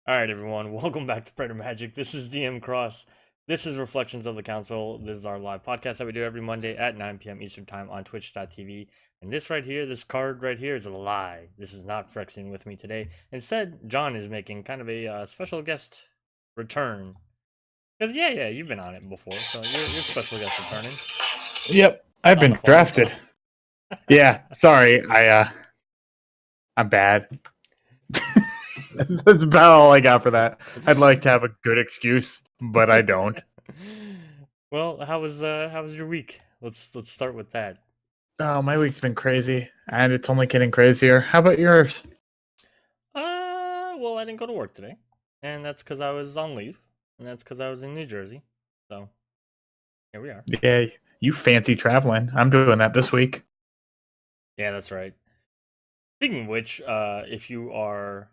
Alright, everyone, welcome back to Praetor Magic. This is DM Cross. This is Reflections of the Council. This is our live podcast that we do every Monday at 9 p.m. Eastern Time on twitch.tv. And this right here, this card right here, is a lie. This is not Frexing with me today. Instead, John is making kind of a special guest return. Because, yeah, you've been on it before, so you're special guest returning. Yep, I've been drafted. Yeah, sorry, I'm bad. That's about all I got for that. I'd like to have a good excuse, but I don't. Well, how was your week? Let's start with that. Oh, my week's been crazy, and it's only getting crazier. How about yours? Well, I didn't go to work today, and that's because I was on leave, and that's because I was in New Jersey. So here we are. Yeah, you fancy traveling. I'm doing that this week. Yeah, that's right. Speaking of which, if you are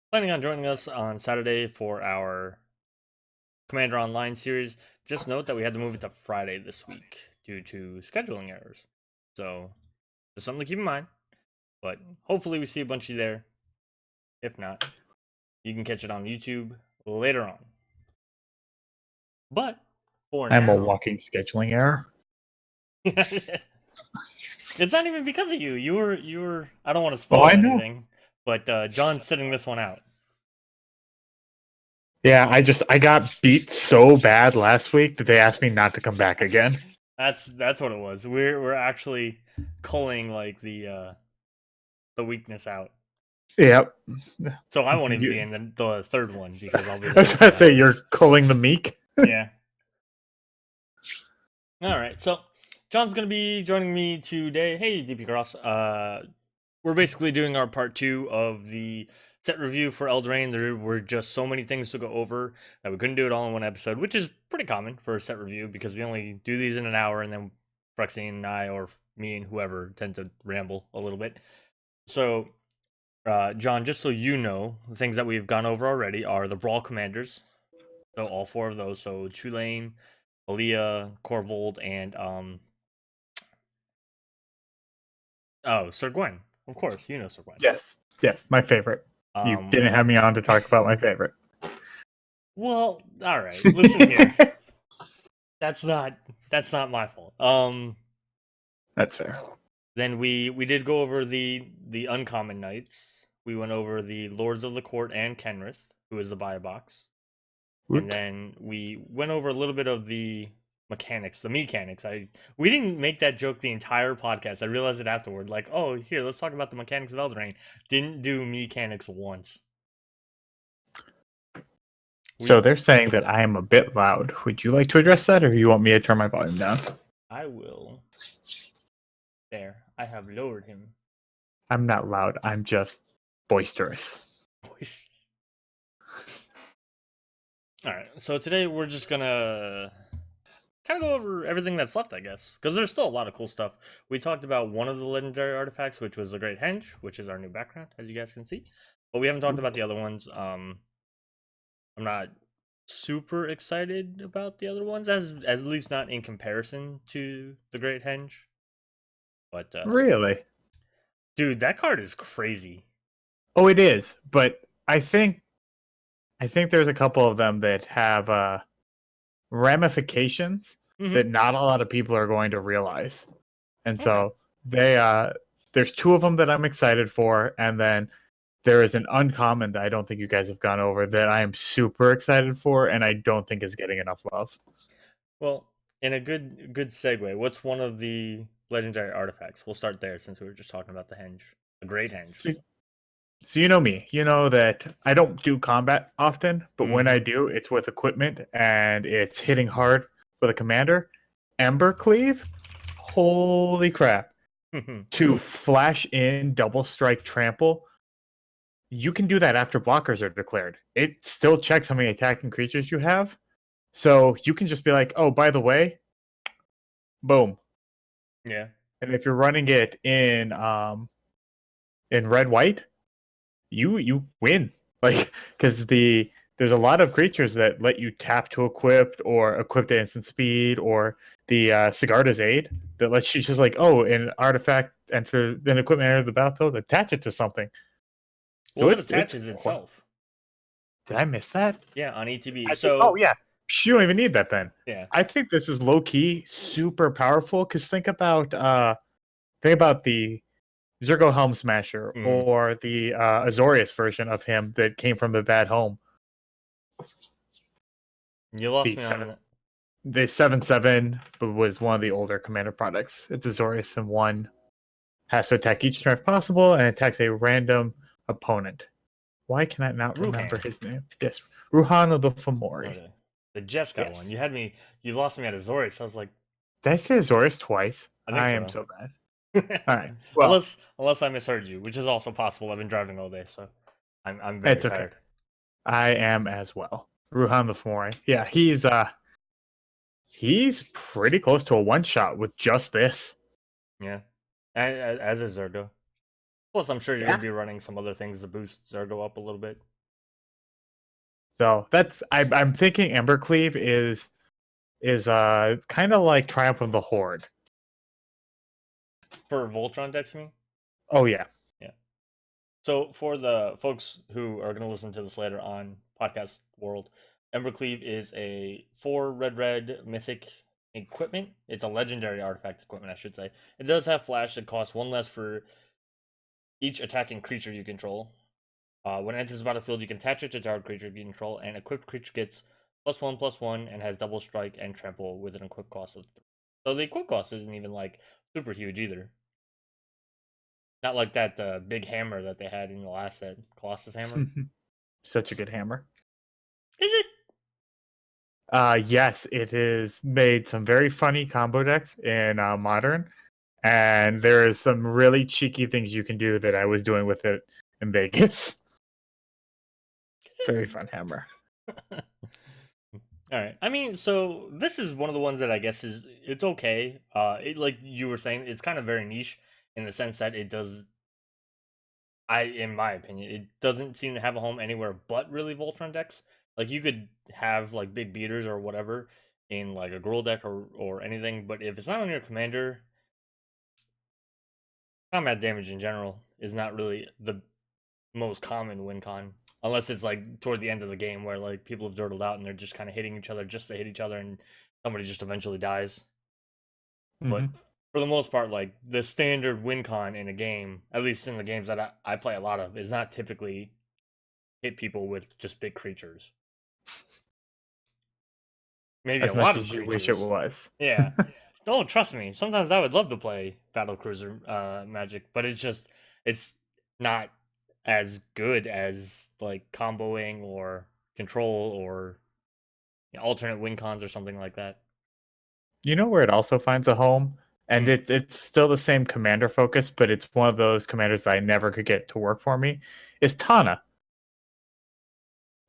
planning on joining us on Saturday for our Commander Online series, just note that we had to move it to Friday this week due to scheduling errors. So, just something to keep in mind. But hopefully we see a bunch of you there. If not, you can catch it on YouTube later on. But for I'm now, a walking scheduling error. it's not even because of you. You were. I don't want to spoil anything, but John's sitting this one out. Yeah, I got beat so bad last week that they asked me not to come back again. That's what it was. We're actually culling like the weakness out. Yep. So I won't even be in the third one because I'll be. I was about to say you're culling the meek. Yeah. All right. So John's gonna be joining me today. Hey, DP Cross. We're basically doing our part 2 of the set review for Eldraine. There were just so many things to go over that we couldn't do it all in one episode, which is pretty common for a set review because we only do these in an hour, and then Frexine and I, or me and whoever, tend to ramble a little bit. So, John, just so you know, the things that we've gone over already are the Brawl Commanders. So all 4 of those. So Tulane, Aaliyah, Corvold, and Sir Gwen. Of course, you know Sir Gwen. Yes, my favorite. You didn't have me on to talk about my favorite. Well, all right. Listen here. That's not my fault. That's fair. Then we did go over the uncommon knights. We went over the Lords of the Court and Kenrith, who is the buy box. And then we went over a little bit of the mechanics, the mechanics. We didn't make that joke the entire podcast. I realized it afterward. Like, oh, here, let's talk about the mechanics of Eldraine. Didn't do mechanics once. So they're saying that I am a bit loud. Would you like to address that, or you want me to turn my volume down? I will. There, I have lowered him. I'm not loud. I'm just boisterous. All right, so today we're just gonna kind of go over everything that's left, I guess, because there's still a lot of cool stuff. We talked about one of the legendary artifacts, which was the Great Henge, which is our new background, as you guys can see. But we haven't talked about the other ones. I'm not super excited about the other ones, as at least not in comparison to the Great Henge. But really, dude, that card is crazy. Oh, it is, but I think there's a couple of them that have ramifications that not a lot of people are going to realize, and so there's 2 of them that I'm excited for, and then there is an uncommon that I don't think you guys have gone over that I am super excited for, and I don't think is getting enough love. Well, in a good segue, what's one of the legendary artifacts? We'll start there since we were just talking about the Henge, the Great Henge. So you know me. You know that I don't do combat often, but when I do, it's with equipment, and it's hitting hard with a commander. Ember Cleave? Holy crap. To flash in double strike trample, you can do that after blockers are declared. It still checks how many attacking creatures you have. So you can just be like, oh, by the way, boom. Yeah. And if you're running it in red-white, you win. Like, because there's a lot of creatures that let you tap to equip or equip to instant speed, or the Sigarda's Aid that lets you just like, oh, an artifact an equipment enter the battlefield, attach it to something. So it attaches itself. Did I miss that? Yeah, on ETB. Oh yeah, you don't even need that then. Yeah. I think this is low key super powerful because think about the Zergo Helm Smasher or the Azorius version of him that came from a bad home. You lost The me on that. The 7/7 was one of the older commander products. It's Azorius, and one has to attack each turn if possible and attacks a random opponent. Why can I not remember his name? Yes, Ruhan of the Fomori. Okay. The Jeskai one. You lost me at Azorius. I was like, did I say Azorius twice? I think am so bad. All right. Well, unless I misheard you, which is also possible. I've been driving all day, so I'm very it's okay. tired. I am as well. Ruhan the Fomori. Yeah, he's pretty close to a one shot with just this. Yeah, as is Zergo. Plus, I'm sure you're gonna be running some other things to boost Zergo up a little bit. So I'm thinking Embercleave is kind of like Triumph of the Horde. For Voltron decks, you mean? Oh yeah. Yeah. So for the folks who are gonna listen to this later on Podcast World, Embercleave is a 4 red mythic equipment. It's a legendary artifact equipment, I should say. It does have flash. It costs 1 less for each attacking creature you control. When it enters the battlefield, you can attach it to target creature you control, and equipped creature gets +1/+1 and has double strike and trample with an equip cost of 3. So the equip cost isn't even like super huge either. Not like that big hammer that they had in the last set, Colossus Hammer. Such a good hammer. Is it? Yes, it is made some very funny combo decks in Modern, and there is some really cheeky things you can do that I was doing with it in Vegas. Very fun hammer. All right. I mean, so this is one of the ones that I guess it's okay. Like you were saying, it's kind of very niche in the sense that it does. In my opinion, it doesn't seem to have a home anywhere but really Voltron decks. Like you could have like big beaters or whatever in like a Gruul deck or anything, but if it's not on your commander, combat damage in general is not really the most common win con. Unless it's like toward the end of the game where like people have dirtled out and they're just kind of hitting each other just to hit each other and somebody just eventually dies. But for the most part, like the standard win con in a game, at least in the games that I play a lot of, is not typically hit people with just big creatures. Maybe as a much lot as of you creatures. wish it was. Yeah. Oh, trust me. Sometimes I would love to play Battlecruiser Magic, but it's not as good as like comboing or control or alternate win cons or something like that. You know where it also finds a home, and it's still the same commander focus, but it's one of those commanders that I never could get to work for me. Is Tana,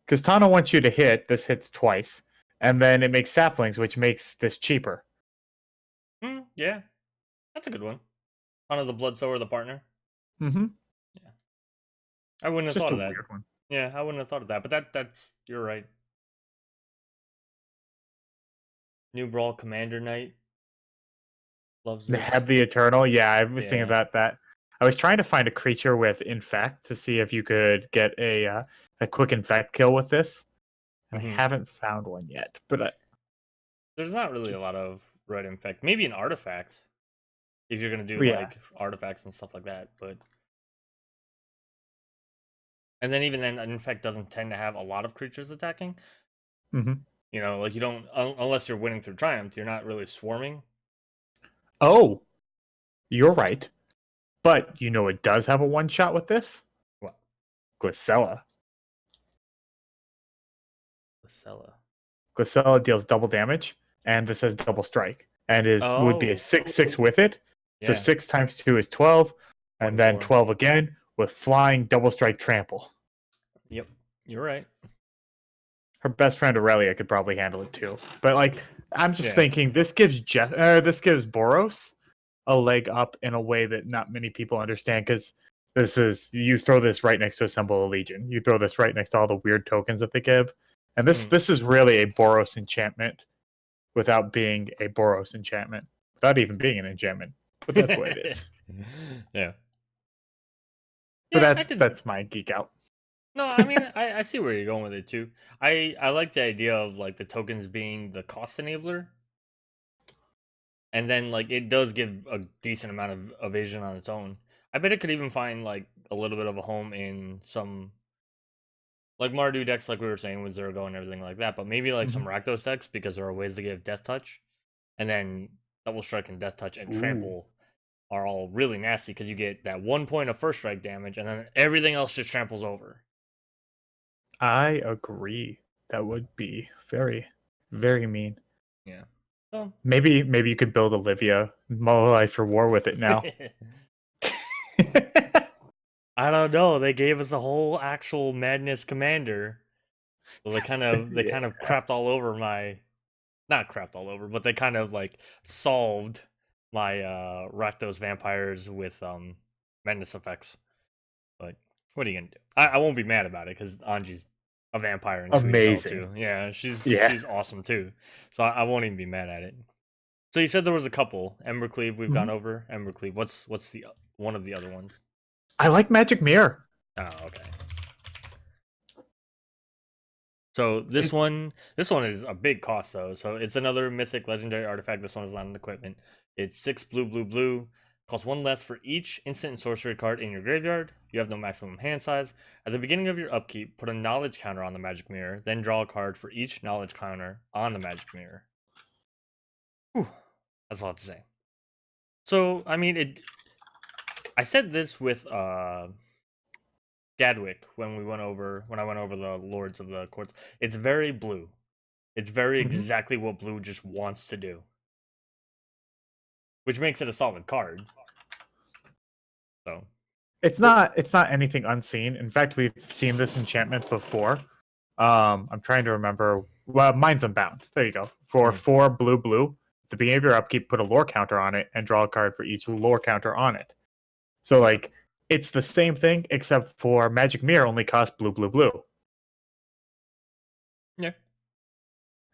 because Tana wants you to hit. This hits twice, and then it makes saplings, which makes this cheaper. Yeah, that's a good one. One of the Bloodsower, the partner. Mm-hmm. Yeah, I wouldn't have Just thought a of that. weird one. Yeah, I wouldn't have thought of that. But that's you're right. New Brawl Commander Knight. Loves this. Have the Eternal. Yeah, I was thinking about that. I was trying to find a creature with Infect to see if you could get a quick Infect kill with this. And I haven't found one yet. But there's not really a lot of red Infect. Maybe an artifact. If you're gonna do like artifacts and stuff like that, but and then even then, an Infect doesn't tend to have a lot of creatures attacking. Mm-hmm. You know, like you don't unless you're winning through Triumph, you're not really swarming. Oh, you're right. But you know it does have a one shot with this? What? Glycella. Glycella deals double damage, and this has double strike. And would be a 6/6 with it. So 6 times 2 is 12, and then 12 again with flying double strike trample. Yep, you're right. Her best friend Aurelia could probably handle it too. But like I'm just thinking this gives Boros a leg up in a way that not many people understand, because you throw this right next to Assemble a Legion. You throw this right next to all the weird tokens that they give. And this is really a Boros enchantment without being a Boros enchantment. Without even being an enchantment. But that's what it is. Yeah. But that's my geek out. No, I mean I see where you're going with it too. I like the idea of like the tokens being the cost enabler, and then like it does give a decent amount of evasion on its own. I bet it could even find like a little bit of a home in some like Mardu decks, like we were saying with Zergo and everything like that. But maybe like some Mhm. Rakdos decks because there are ways to give Death Touch, and then Double Strike and Death Touch and Ooh, Trample are all really nasty because you get that 1 point of first strike damage, and then everything else just tramples over. I agree. That would be very, very mean. Yeah. So Maybe you could build Olivia, mobilize for war with it now. I don't know. They gave us a whole actual Madness Commander. So they Yeah. kind of crapped all over my, not crapped all over, but they kind of like solved my Rakdos vampires with Madness effects. But what are you gonna do? I won't be mad about it because Anji's a vampire and sweet as hell Amazing. too. Yeah, Yeah. she's awesome too. So I won't even be mad at it. So you said there was a couple. Embercleave we've Mhm. gone over. Embercleave. What's the one of the other ones? I like Magic Mirror. Oh, okay. So It- this one is a big cost though. So it's another mythic legendary artifact. This one is not an equipment. It's 6 blue. Costs 1 less for each instant and sorcery card in your graveyard. You have no maximum hand size. At the beginning of your upkeep, put a knowledge counter on the magic mirror, then draw a card for each knowledge counter on the magic mirror. Whew, that's a lot to say. So I mean it I said this with Gadwick when I went over the Lords of the Courts. It's very blue. It's very Mhm. exactly what blue just wants to do, which makes it a solid card. So we're It's not anything unseen. In fact, we've seen this enchantment before. I'm trying to remember. Well, Minds Unbound. There you go. For mhm. 4 blue, the beginning of your upkeep, put a lore counter on it and draw a card for each lore counter on it. So Okay. like it's the same thing except for Magic Mirror only costs blue. Yeah.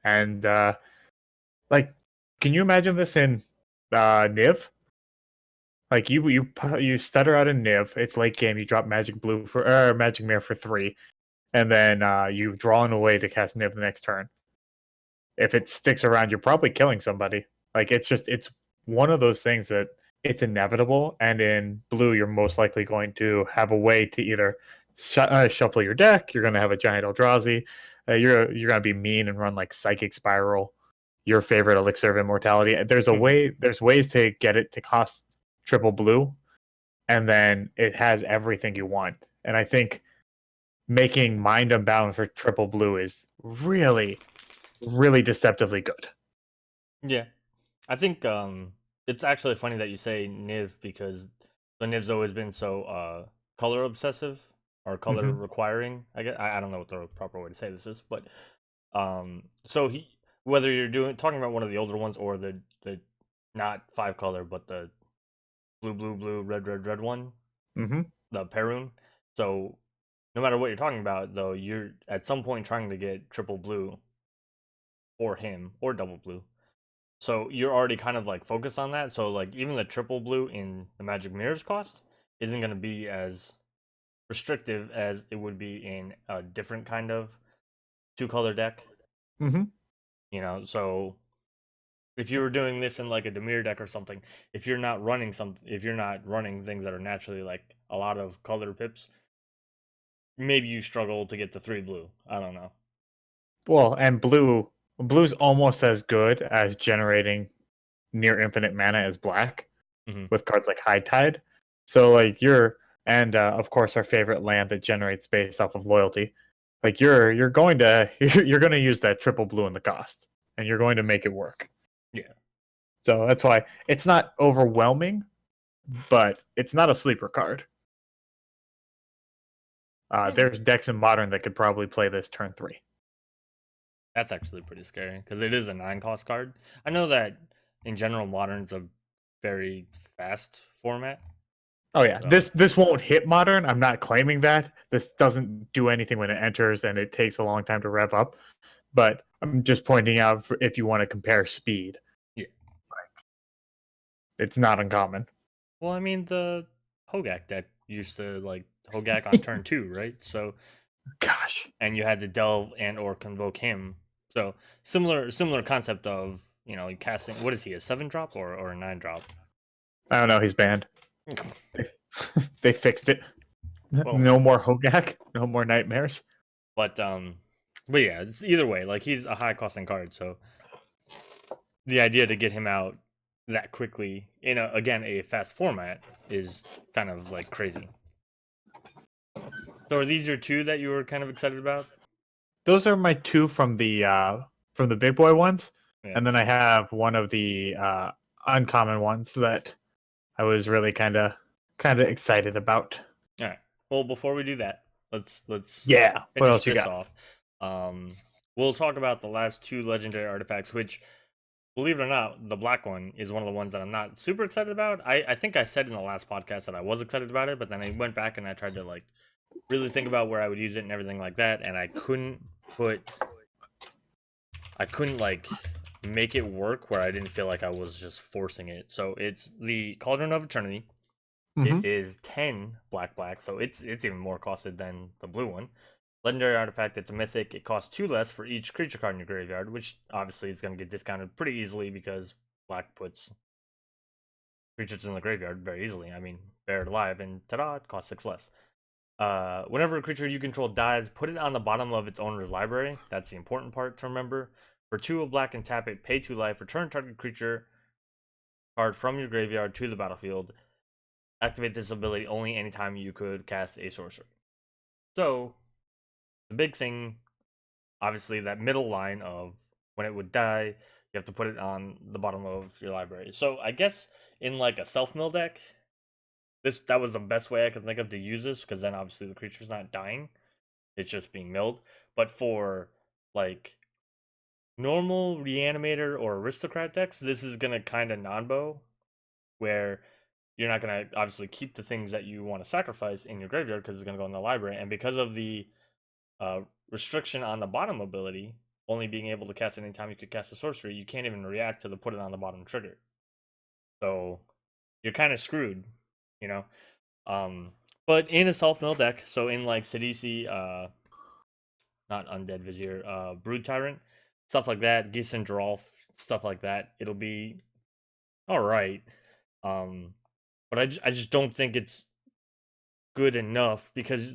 And like can you imagine this in Niv? Like you stutter out a Niv, it's late game, you drop Magic Blue for Magic Mirror for 3, and then you draw in a way to cast Niv the next turn. If it sticks around, you're probably killing somebody. Like it's one of those things that it's inevitable, and in blue, you're most likely going to have a way to either shuffle your deck. You're going to have a giant Eldrazi. You're going to be mean and run like Psychic Spiral, your favorite Elixir of Immortality. There's a Hmm. way. There's ways to get it to cost triple blue, and then it has everything you want. And I think making Mind Unbound for triple blue is really, really deceptively good. Yeah. I think it's actually funny that you say Niv because the Niv's always been so color obsessive or color Hmm. requiring. I don't know what the proper way to say this is, but so he whether you're doing talking about one of the older ones or the not 5 color but the blue red one, Hmm. the Perun. So no matter what you're talking about though, you're at some point trying to get triple blue or him or double blue. So you're already kind of like focused on that. So like even the triple blue in the Magic Mirrors cost isn't going to be as restrictive as it would be in a different kind of 2 color deck. Hmm. So if you were doing this in like a Demir deck or something, if you're not running things that are naturally like a lot of color pips, maybe you struggle to get to 3 blue. I don't know. Well, and blue's almost as good as generating near infinite mana as black Hmm. with cards like High Tide. So like you're and of course our favorite land that generates based off of loyalty. Like you're going to you're going to use that triple blue in the cost, and you're going to make it work. Yeah. So that's why it's not overwhelming, but it's not a sleeper card. Yeah. There's decks in modern that could probably play this turn 3. That's actually pretty scary because it is a 9 cost card. I know that in general, modern's a very fast format. Oh yeah, So this won't hit modern. I'm not claiming that. This doesn't do anything when it enters, and it takes a long time to rev up. But I'm just pointing out if you want to compare speed, yeah. it's not uncommon. Well, I mean the Hogak deck used to like Hogak on turn 2, right? So Gosh, and you had to delve and or convoke him. So similar concept of casting. What is he, a 7-drop or a 9-drop? I don't know. He's banned. They, they fixed it. Well, No more Hogak. No more nightmares. but yeah, it's either way. Like he's a high costing card, so the idea to get him out that quickly in a fast format is kind of like crazy. So are these your two that you were kind of excited about? Those are my two from the big boy ones, Yeah. and then I have one of the uncommon ones that I was really kind of excited about. All right. Well, before we do that, let's Yeah. What finish else you this got? off. We'll talk about the last two legendary artifacts, which, believe it or not, the black one is one of the ones that I'm not super excited about. I think I said in the last podcast that I was excited about it, but then I went back and I tried to like really think about where I would use it and everything like that, and I couldn't like make it work where I didn't feel like I was just forcing it. So it's the Cauldron of Eternity. Mm-hmm. It is 10 black, so it's even more costed than the blue one. Legendary artifact, it's a mythic. It costs 2 less for each creature card in your graveyard, which obviously is going to get discounted pretty easily because black puts creatures in the graveyard very easily. I mean, buried alive, and ta-da, it costs 6 less. Whenever a creature you control dies, put it on the bottom of its owner's library. That's the important part to remember. For 2 of black and tap it, pay 2 life, return target creature card from your graveyard to the battlefield. Activate this ability only anytime you could cast a sorcery. So, the big thing, obviously, that middle line of when it would die, you have to put it on the bottom of your library. So, I guess in like a self-mill deck, that was the best way I could think of to use this, because then obviously the creature's not dying, it's just being milled. But for like normal reanimator or aristocrat decks, this is gonna kind of non-bow, where you're not gonna obviously keep the things that you want to sacrifice in your graveyard because it's gonna go in the library, and because of the restriction on the bottom ability, only being able to cast it anytime you could cast a sorcery, you can't even react to the put it on the bottom trigger. So you're kind of screwed, you know. But in a self mill deck, so in like Sidisi, not Undead Vizier, Brood Tyrant, stuff like that, Gisson Drolf, stuff like that, it'll be all right. But I just don't think it's good enough because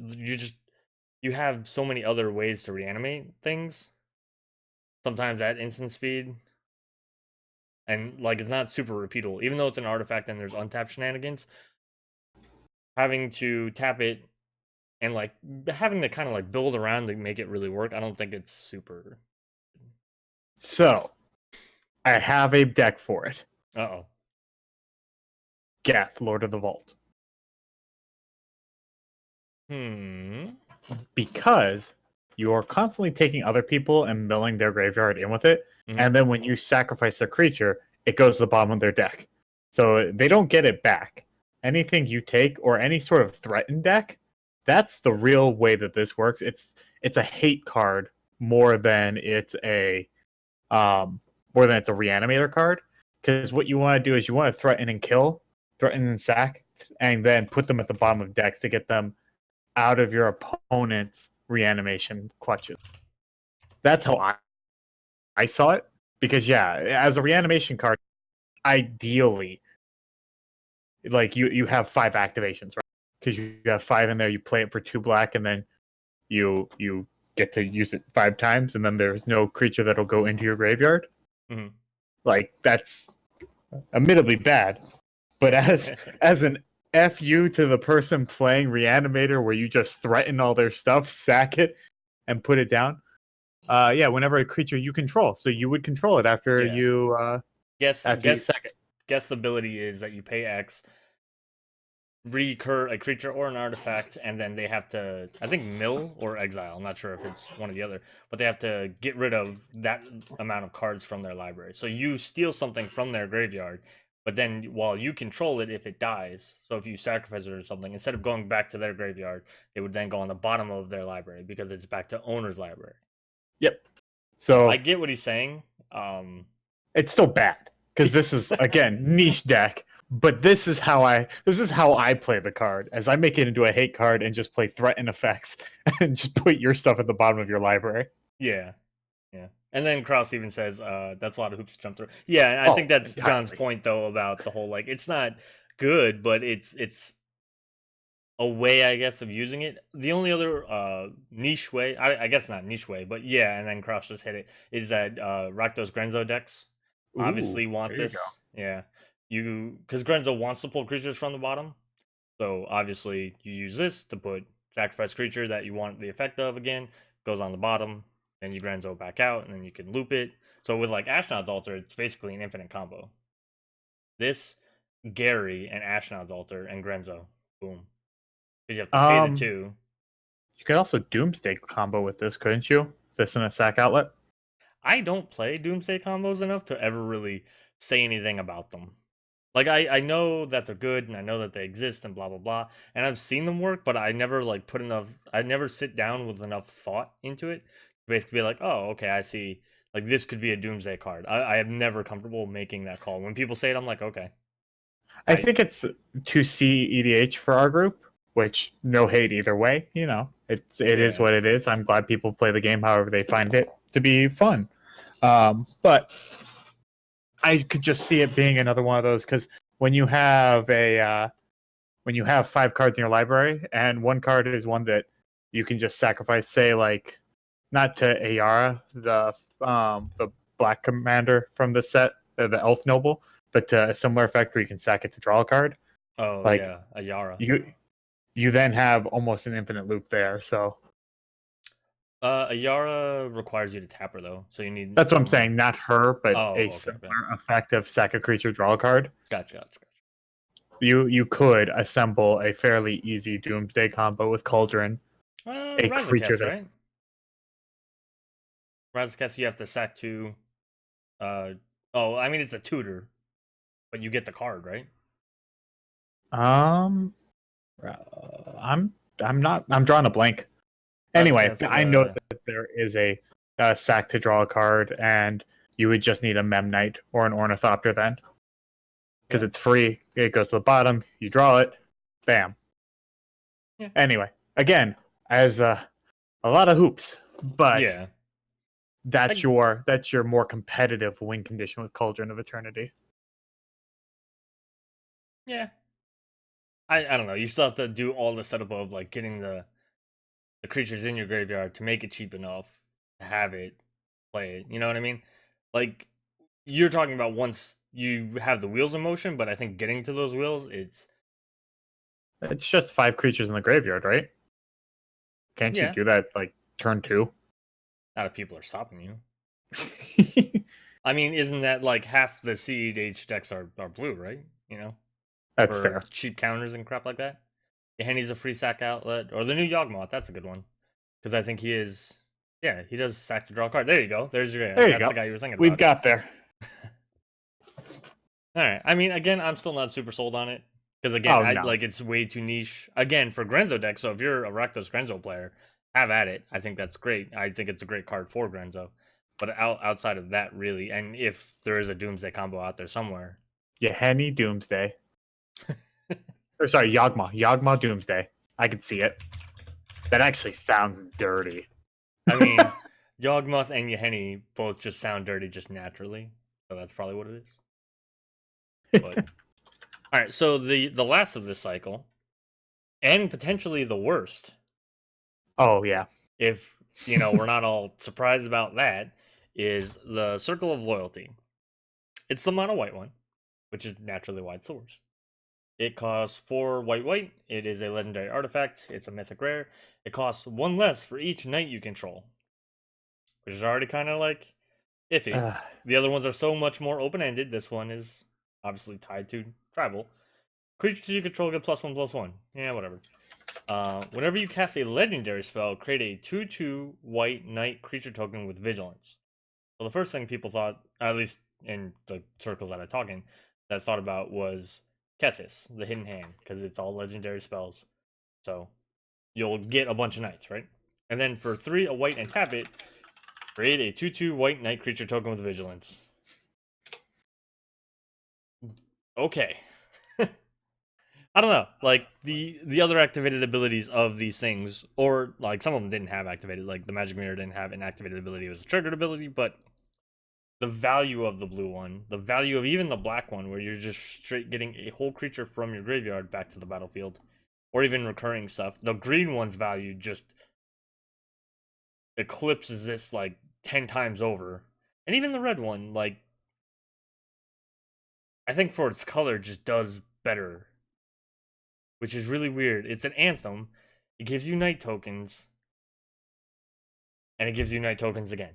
you have so many other ways to reanimate things. Sometimes at instant speed, and like it's not super repeatable. Even though it's an artifact and there's untapped shenanigans, having to tap it and like having to kind of like build around to make it really work, I don't think it's super. So, I have a deck for it. Uh-oh. Geth, Lord of the Vault. Because you're constantly taking other people and milling their graveyard in with it, and then when you sacrifice their creature, it goes to the bottom of their deck. So they don't get it back. Anything you take or any sort of threatened deck, that's the real way that this works. It's a hate card more than it's a reanimator card. Because what you want to do is you want to threaten and kill, threaten and sack, and then put them at the bottom of decks to get them out of your opponent's reanimation clutches. That's how I saw it. Because yeah, as a reanimation card, ideally, like you have 5 activations, right? Because you have 5 in there, you play it for 2 black, and then you get to use it 5 times, and then there's no creature that'll go into your graveyard. Mm-hmm. Like that's admittedly bad, but as an FU to the person playing Reanimator, where you just threaten all their stuff, sack it, and put it down. Yeah, whenever a creature you control, so you would control it after you. Guess You sack it. Guess ability is that you pay X, recur a creature or an artifact, and then they have to, I think, mill or exile. I'm not sure if it's one or the other, but they have to get rid of that amount of cards from their library. So you steal something from their graveyard, but then while you control it, if it dies, so if you sacrifice it or something, instead of going back to their graveyard, it would then go on the bottom of their library because it's back to owner's library. Yep. So I get what he's saying. It's still bad because this is again niche deck, But this is how I play the card, as I make it into a hate card and just play threaten effects and just put your stuff at the bottom of your library. Yeah. Yeah. And then Kraus even says, that's a lot of hoops to jump through. Yeah, and I think Oh, that's John's entirely. point though about the whole like it's not good, but it's a way, I guess, of using it. The only other niche way, I guess not niche way, but yeah, and then Kraus just hit it, is that Rakdos Grenzo decks Ooh, obviously want there you go. this. Yeah. Because Grenzo wants to pull creatures from the bottom. So obviously you use this to put sacrifice creature that you want the effect of again, goes on the bottom, then you Grenzo back out, and then you can loop it. So with like Ashnod's Altar, it's basically an infinite combo. This, Gary, and Ashnod's Altar, and Grenzo. Boom. Because you have to pay the Um, 2. you could also Doomsday combo with this, couldn't you? This in a sack outlet. I don't play Doomsday combos enough to ever really say anything about them. Like I know that they're good and I know that they exist and blah blah blah. And I've seen them work, but I never like put enough I never sit down with enough thought into it to basically be like, oh, okay, I see like this could be a Doomsday card. I am never comfortable making that call. When people say it, I'm like, okay. I I think it's 2C EDH for our group, which no hate either way. You know, it is Yeah. what it is. I'm glad people play the game however they find it to be fun. But I could just see it being another one of those because when you have when you have 5 cards in your library and one card is one that you can just sacrifice, say like not to Ayara, the black commander from the set, the elf noble, but to a similar effect where you can sack it to draw a card. Oh Like yeah, a Yara. you then have almost an infinite loop there. So A Yara requires you to tap her though, so you need that's what I'm some. saying. Not her, but Oh, a okay, similar okay. effect of sack a creature, draw a card. Gotcha. You could assemble a fairly easy Doomsday combo with Cauldron, a creature Razorcast, that right? Razorcast, you have to sack 2. Uh, oh, I mean it's a tutor, but you get the card, right? um I'm I'm drawing a blank. Anyway, Razorcast, I know that there is a sack to draw a card, and you would just need a Mem Knight or an Ornithopter then, because yeah, it's free. It goes to the bottom. You draw it, bam. yeah, Anyway, again, as a lot of hoops, but yeah. that's I, your more competitive win condition with Cauldron of Eternity. yeah. I don't know. You still have to do all the setup of like getting the creatures in your graveyard to make it cheap enough to have it play it. You know what I mean? Like you're talking about once you have the wheels in motion, but I think getting to those wheels, It's just 5 creatures in the graveyard, right? Can't you yeah. do that like turn 2? Not if people are stopping you. I mean, isn't that like half the CEDH decks are blue, right? You know, That's for fair. cheap counters and crap like that. Henny's a free sack outlet, or the new Yawgmoth. That's a good one because I think he is. Yeah, he does sack to draw a card. There you go. There's your. There you That's the go. guy you were thinking We've about. got there. All right. I mean, again, I'm still not super sold on it because again, Oh I no. like it's way too niche. Again, for Grenzo deck. So if you're a Rakdos Grenzo player, have at it. I think that's great. I think it's a great card for Grenzo. But outside of that, really, and if there is a Doomsday combo out there somewhere, Yahenni Doomsday. Or sorry, Yawgmoth. Yawgmoth Doomsday. I can see it. That actually sounds dirty. I mean, Yawgmoth and Yahenni both just sound dirty just naturally, so that's probably what it is. But all right, so the last of this cycle, and potentially the worst, Oh yeah. if we're not all surprised about that, is the Circle of Loyalty. It's the mono white one, which is naturally why it's the worst. It costs 4 white. It is a legendary artifact. It's a mythic rare. It costs 1 less for each knight you control, which is already kind of like iffy. The other ones are so much more open ended. This one is obviously tied to tribal. Creatures you control get +1/+1. Yeah, whatever. Whenever you cast a legendary spell, create a 2/2 white knight creature token with vigilance. So the first thing people thought, at least in the circles that I talk in, that thought about was Kethis, the hidden hand, because it's all legendary spells. So you'll get a bunch of knights, right? And then for 3, a white and tap it, create a 2/2 white knight creature token with vigilance. Okay. I don't know. Like the other activated abilities of these things, or like some of them didn't have activated. Like the Magic Mirror didn't have an activated ability; it was a triggered ability. But the value of the blue one, the value of even the black one, where you're just straight getting a whole creature from your graveyard back to the battlefield, or even recurring stuff. The green one's value just eclipses this like 10 times over, and even the red one, like I think for its color, just does better, which is really weird. It's an anthem. It gives you night tokens, and it gives you night tokens again.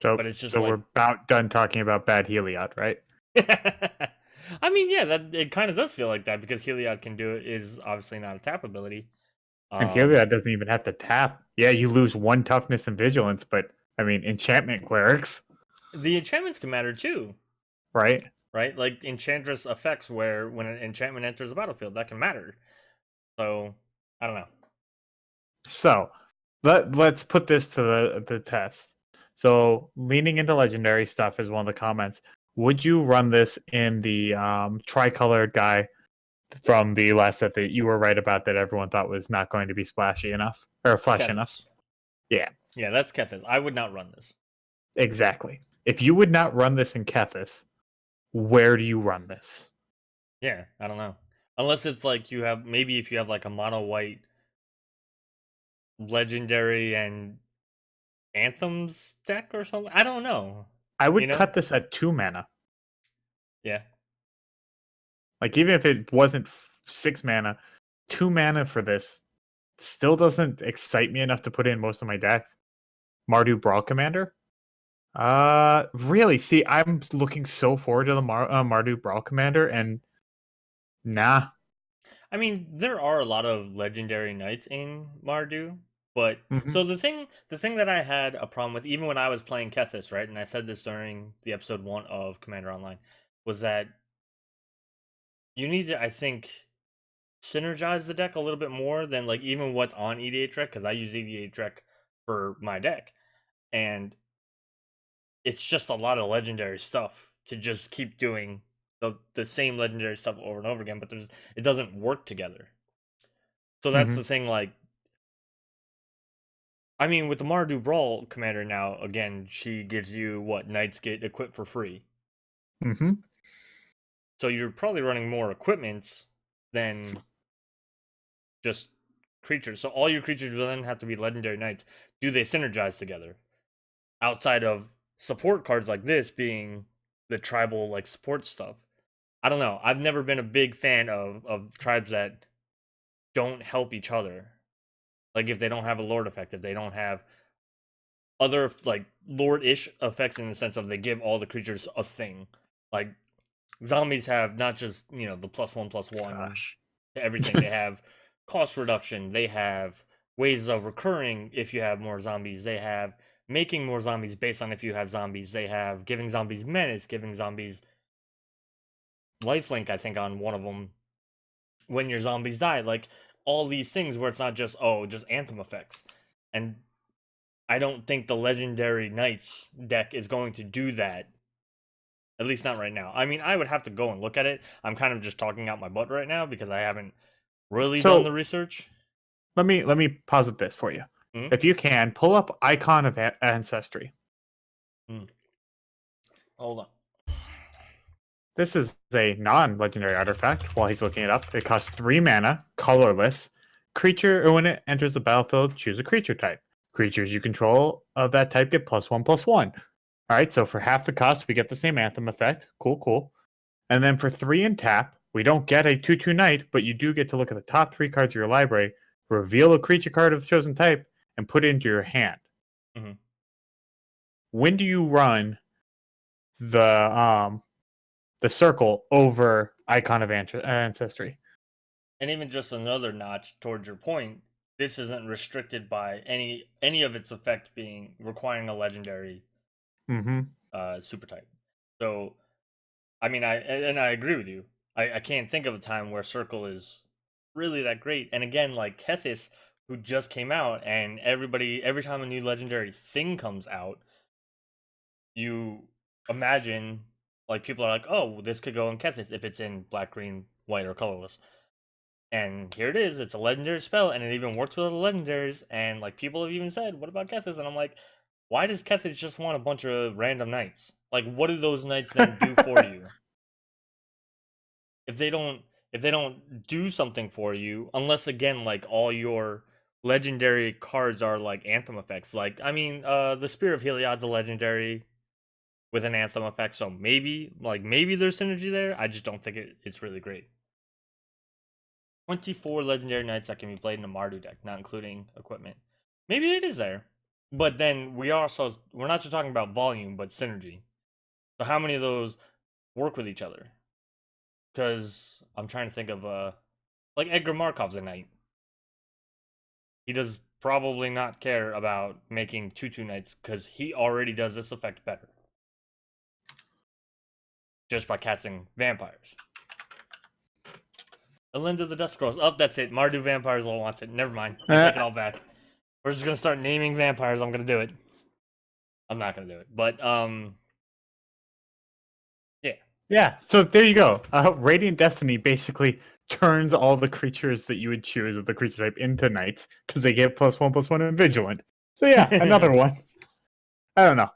So But it's just so we're like, about done talking about bad Heliod, right? I mean, yeah, that it kind of does feel like that because Heliod can do it is obviously not a tap ability. And Um, Heliod doesn't even have to tap. Yeah, you lose one toughness and vigilance, but I mean enchantment clerics, the enchantments can matter too, right? right? Like enchantress effects, where when an enchantment enters the battlefield, that can matter. So I don't know. So let's put this to the test. So leaning into legendary stuff is one of the comments. Would you run this in the tricolored guy from the last set that you were right about that everyone thought was not going to be splashy enough or flash enough? Kethis. Yeah, Yeah, that's Kethis. I would not run this. exactly. If you would not run this in Kethis, where do you run this? Yeah, I don't know. Unless it's like you have maybe if you have like a mono white legendary and anthems deck or something. I don't know. I You would know? cut this at 2 mana. Yeah. Like even if it wasn't 6 mana, 2 mana for this still doesn't excite me enough to put in most of my decks. Mardu Brawl Commander. Really? See, I'm looking so forward to the Mardu Brawl Commander, and nah. I mean, there are a lot of legendary knights in Mardu, but Hmm. so the thing that I had a problem with, even when I was playing Kethis, right, and I said this during the episode 1 of Commander Online, was that you need to, I think, synergize the deck a little bit more than like even what's on EDH Rec, because I use EDH Rec for my deck, and it's just a lot of legendary stuff to just keep doing the same legendary stuff over and over again, but it doesn't work together. So that's Hmm. the thing, like I mean, with the Mardu Brawl commander now, again, she gives you what knights get equipped for free. Hmm. So you're probably running more equipments than just creatures. So all your creatures will then have to be legendary knights. Do they synergize together? Outside of support cards like this being the tribal like support stuff. I don't know. I've never been a big fan of tribes that don't help each other. Like if they don't have a lord effect, if they don't have other like lord-ish effects in the sense of they give all the creatures a thing. Like zombies have not just the +1/+1 Gosh. to everything. They have cost reduction. They have ways of recurring if you have more zombies. They have making more zombies based on if you have zombies. They have giving zombies menace, giving zombies lifelink. I think on one of them when your zombies die. Like all these things where it's not just just anthem effects. And I don't think the legendary knights deck is going to do that. At least not right now. I mean, I would have to go and look at it. I'm kind of just talking out my butt right now because I haven't really done the So research. let me posit this for you. Hmm? If you can pull up Icon of Ancestry. Hmm. Hold on. This is a non-legendary artifact. While he's looking it up, it costs 3 mana, colorless. Creature, when it enters the battlefield, choose a creature type. Creatures you control of that type get +1/+1. All right, so for half the cost, we get the same anthem effect. Cool, cool. And then for 3 and tap, we don't get a 2/2 knight, but you do get to look at the top 3 cards of your library, reveal a creature card of the chosen type, and put it into your hand. Hmm. When do you run the the circle over Icon of Ancestry? And even just another notch towards your point, this isn't restricted by any of its effect being requiring a legendary Mm-hmm. super type. So I mean, I agree with you. I can't think of a time where Circle is really that great. And again, like Kethis, who just came out, and every time a new legendary thing comes out, you imagine like people are like, oh, this could go in Kethis if it's in black green white or colorless. And here it is. It's a legendary spell, and it even works with the legendaries. And like people have even said, "What about Kethis?" And I'm like, why does Kethis just want a bunch of random knights? Like, what do those knights then do for you? If they don't do something for you, unless again, like all your legendary cards are like anthem effects. Like, I mean, the Spear of Heliod's a legendary with an anthem effect, so maybe there's synergy there. I just don't think it's really great. 24 legendary knights that can be played in a Mardu deck, not including equipment. Maybe it is there. But then we're not just talking about volume, but synergy. So how many of those work with each other? Because I'm trying to think of like Edgar Markov's a knight. He does probably not care about making 2/2 knights because he already does this effect better. Just by casting vampires. Alinda the Dust Scrolls. Oh, that's it. Mardu vampires all want it. Never mind. I take it all back. We're just gonna start naming vampires. I'm gonna do it. I'm not gonna do it. But yeah. Yeah, so there you go. Radiant Destiny basically turns all the creatures that you would choose of the creature type into knights because they get +1/+1 and vigilant. So yeah, another one. I don't know.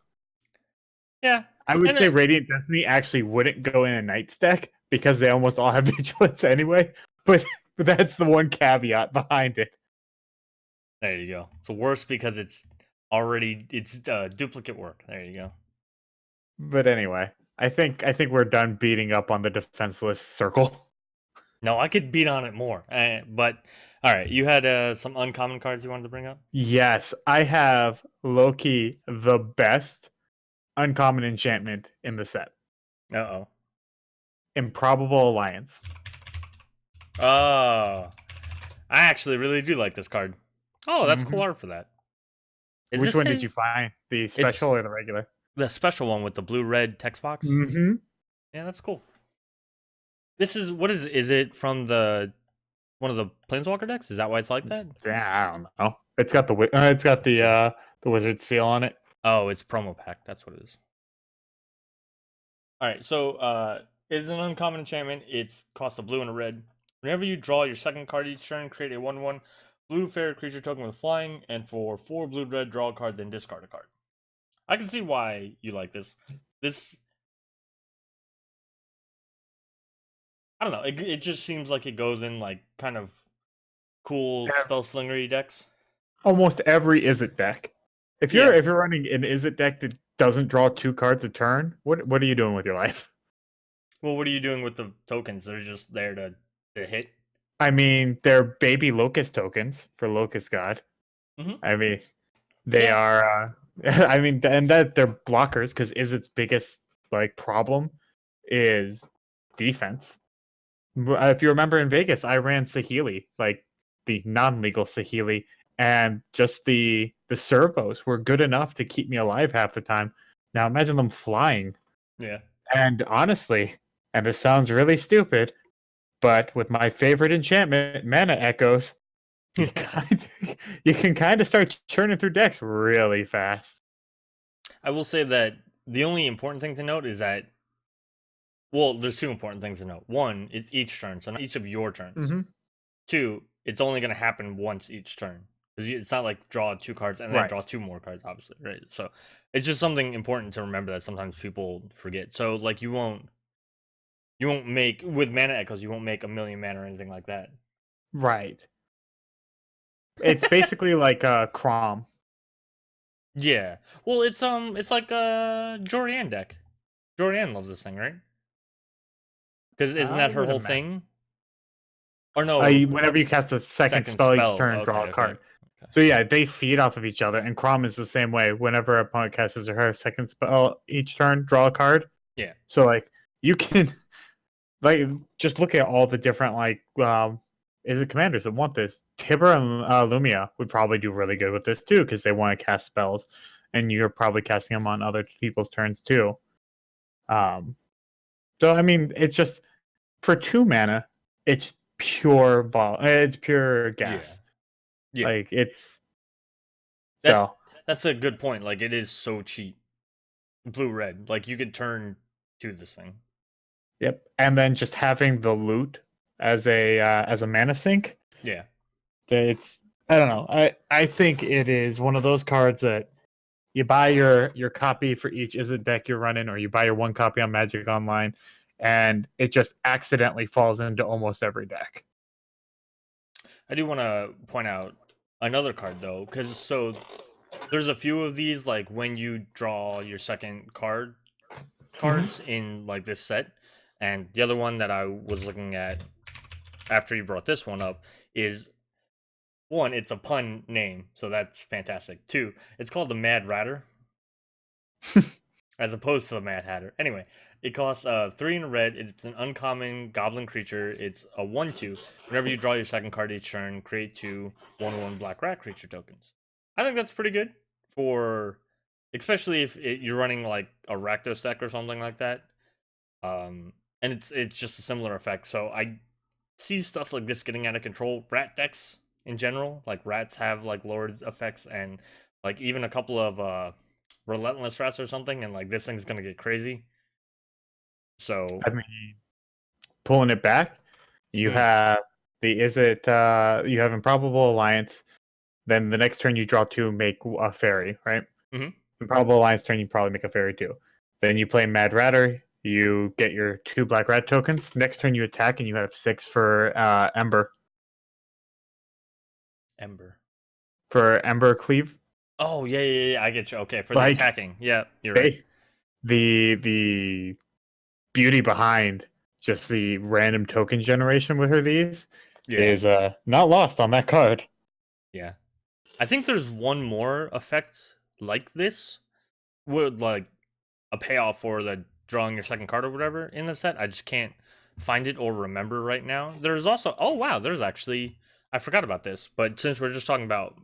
Yeah. I would say Radiant Destiny actually wouldn't go in a Knights deck because they almost all have vigilance anyway. But that's the one caveat behind it. There you go. It's worse because it's duplicate work. There you go. But anyway, I think we're done beating up on the defenseless circle. No, I could beat on it more. But all right, you had some uncommon cards you wanted to bring up? Yes, I have Loki, the best uncommon enchantment in the set. Uh-oh. Improbable Alliance. Oh. I actually really do like this card. Oh, that's cool art for that. Which one did you find? The special or the regular? The special one with the blue-red text box? Mm-hmm. Yeah, that's cool. This is, what is it? Is it from one of the Planeswalker decks? Is that why it's like that? Yeah, I don't know. It's got the wizard seal on it. Oh, it's promo pack. That's what it is. All right, so it's an uncommon enchantment. It costs a blue and a red. Whenever you draw your second card each turn, create a 1/1 blue fairy creature token with flying, and for 4 blue-red, draw a card, then discard a card. I can see why you like this. I don't know. It just seems like it goes in like kind of cool spell slingery decks. Almost every Izzet deck. If you're running an Izzet deck that doesn't draw 2 cards a turn, what are you doing with your life? Well, what are you doing with the tokens? They're just there to hit. I mean, they're baby Locust tokens for Locust God. Mm-hmm. I mean, they are. I mean, and that they're blockers because Izzet's biggest like problem is defense. If you remember in Vegas, I ran Saheeli, like the non-legal Saheeli, and just the servos were good enough to keep me alive half the time. Now imagine them flying. Yeah. And honestly, and this sounds really stupid, but with my favorite enchantment, Mana Echoes, you can kind of start churning through decks really fast. I will say that the only important thing to note is that, well, there's 2 important things to note. 1, it's each turn, so not each of your turns. Mm-hmm. 2, it's only going to happen once each turn. It's not like draw 2 cards and then draw 2 more cards, obviously, right? So it's just something important to remember that sometimes people forget. So like you won't make, with Mana Echoes, you won't make 1,000,000 mana or anything like that. Right. It's basically like Crom. Yeah. Well, it's like a Jorian deck. Jorian loves this thing, right? Because isn't that her whole thing? Or no? Whenever you cast a second spell each turn, draw a card. Okay. So yeah, they feed off of each other, and Crom is the same way. Whenever a opponent casts her second spell each turn, draw a card. Yeah. So like you can like just look at all the different like is it commanders that want this? Tibber and Lumia would probably do really good with this too because they want to cast spells, and you're probably casting them on other people's turns too. So I mean, it's just for 2 mana, it's pure it's pure gas. Yeah. Like it's that's a good point. Like it is so cheap. Blue-red, like you could turn to this thing. Yep, and then just having the loot as a mana sink. Yeah. It's I don't know. I think it is one of those cards that you buy your copy for each Izzet deck you're running, or you buy your one copy on Magic Online, and it just accidentally falls into almost every deck. I do want to point out another card though, because there's a few of these, like when you draw your second cards in like this set, and the other one that I was looking at after you brought this one up is, one, it's a pun name, so that's fantastic. Two, it's called the Mad Ratter, as opposed to the Mad Hatter. Anyway, it costs 3 in red. It's an uncommon goblin creature. It's a 1/2. Whenever you draw your second card each turn, create 2 1/1 black rat creature tokens. I think that's pretty good for, especially if you're running like a Rakdos deck or something like that. And it's just a similar effect. So I see stuff like this getting out of control. Rat decks in general, like rats have like Lord's effects, and like even a couple of relentless rats or something, and like this thing's gonna get crazy. So I mean, pulling it back, you have you have Improbable Alliance. Then the next turn you draw 2, make a fairy, right? Mhm. Improbable Alliance turn, you probably make a fairy too. Then you play Mad Ratter, you get your 2 black rat tokens. Next turn you attack and you have 6 for Ember. For Ember Cleave. Oh yeah, I get you. Okay, for the Like, attacking. Yeah, you're right. The beauty behind just the random token generation with these Yeah, is not lost on that card. yeah. I think there's one more effect like this, with like a payoff for the drawing your second card or whatever in the set. I just can't find it or remember right now. There's also, oh wow, there's actually, I forgot about this, but since we're just talking about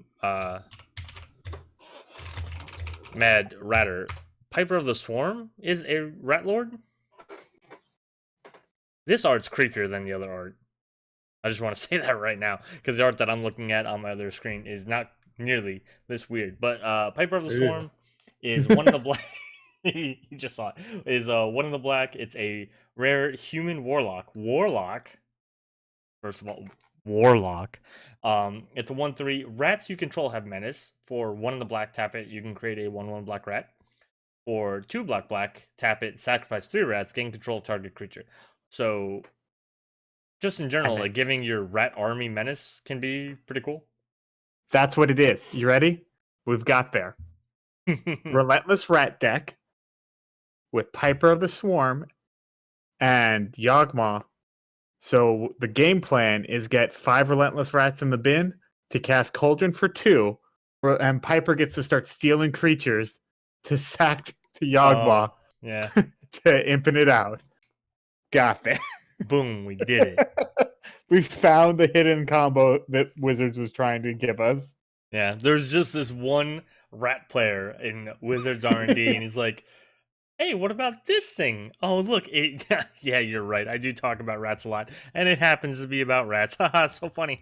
Mad Ratter, Piper of the Swarm is a Rat Lord. This art's creepier than the other art. I just want to say that right now, because the art that I'm looking at on my other screen is not nearly this weird. But Piper of the Swarm is 1 in the black. You just saw it. Is 1 in the black. It's a rare human warlock. First of all, warlock. It's a 1/3. Rats you control have menace. For 1 in the black, tap it. You can create a 1/1 black rat. For 2 black, tap it. Sacrifice 3 rats. Gain control of target creature. So, just in general, like giving your rat army menace can be pretty cool. That's what it is. You ready? We've got there. Relentless Rat deck with Piper of the Swarm and Yawgmoth. So the game plan is get 5 Relentless Rats in the bin to cast Cauldron for 2, and Piper gets to start stealing creatures to sack to Yawgmoth yeah. to infinite out. Got there. Boom, we did it. We found the hidden combo that Wizards was trying to give us. Yeah, there's just this one rat player in Wizards R&D, and he's like, hey, what about this thing? Oh, look, yeah, you're right. I do talk about rats a lot, and it happens to be about rats. Haha, so funny.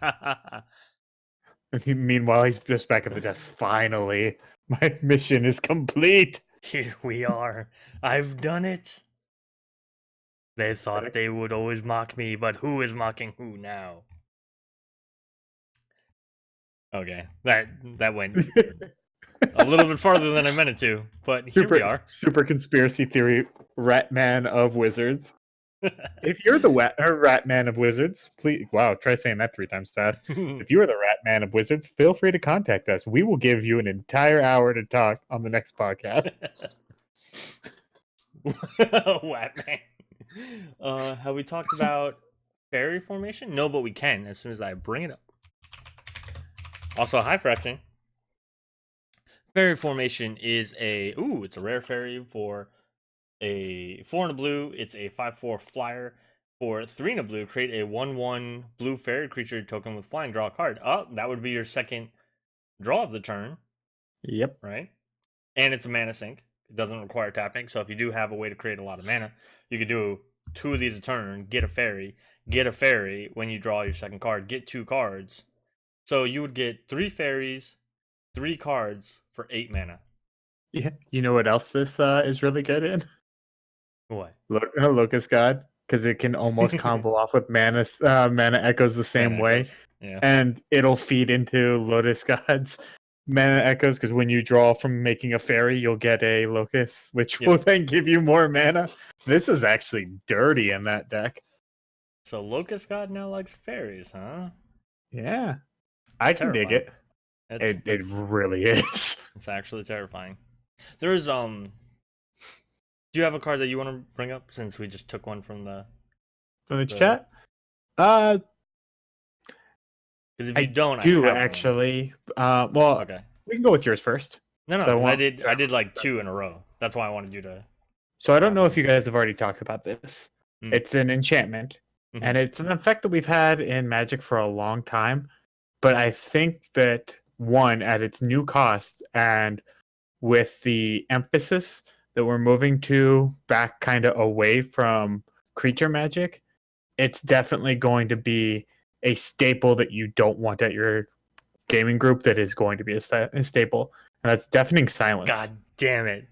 Meanwhile, he's just back at the desk. Finally, my mission is complete. Here we are. I've done it. They thought they would always mock me, but who is mocking who now? Okay, that went a little bit farther than I meant it to, but here we are. Super conspiracy theory, Rat Man of Wizards. If you're the Rat Man of Wizards, please, wow, try saying that 3 times fast. If you are the Rat Man of Wizards, feel free to contact us. We will give you an entire hour to talk on the next podcast. Rat Man. Have we talked about fairy formation? No, but we can as soon as I bring it up. Also, hi, Frexing. Fairy formation is it's a rare fairy for a 4 in a blue. It's a 5/4 flyer. For 3 in a blue, create a 1/1 blue fairy creature token with flying. Draw a card. Oh, that would be your second draw of the turn. Yep. Right? And it's a mana sink. It doesn't require tapping. So if you do have a way to create a lot of mana, you could do 2 of these a turn, get a fairy. When you draw your second card, get 2 cards. So you would get 3 fairies, 3 cards for 8 mana. Yeah. You know what else this is really good in? What? Locust God. because it can almost combo off with mana echoes the same Mana way, echoes. Yeah. and it'll feed into Lotus God's mana echoes because when you draw from making a fairy, you'll get a locust, which will then give you more mana. This is actually dirty in that deck. So Locust God now likes fairies, huh? Yeah, I can dig it. It really is. It's actually terrifying. There's Do you have a card that you want to bring up since we just took one from the chat? Because if you don't, I do have actually. Well, okay. We can go with yours first. No, so I did like 2 in a row. That's why I wanted you to. So I don't know if you guys have already talked about this. Mm. It's an enchantment, and it's an effect that we've had in Magic for a long time. But I think that one, at its new cost, and with the emphasis that we're moving to back kind of away from creature magic, it's definitely going to be a staple that you don't want at your gaming group that is going to be a staple. And that's Deafening Silence. God damn it.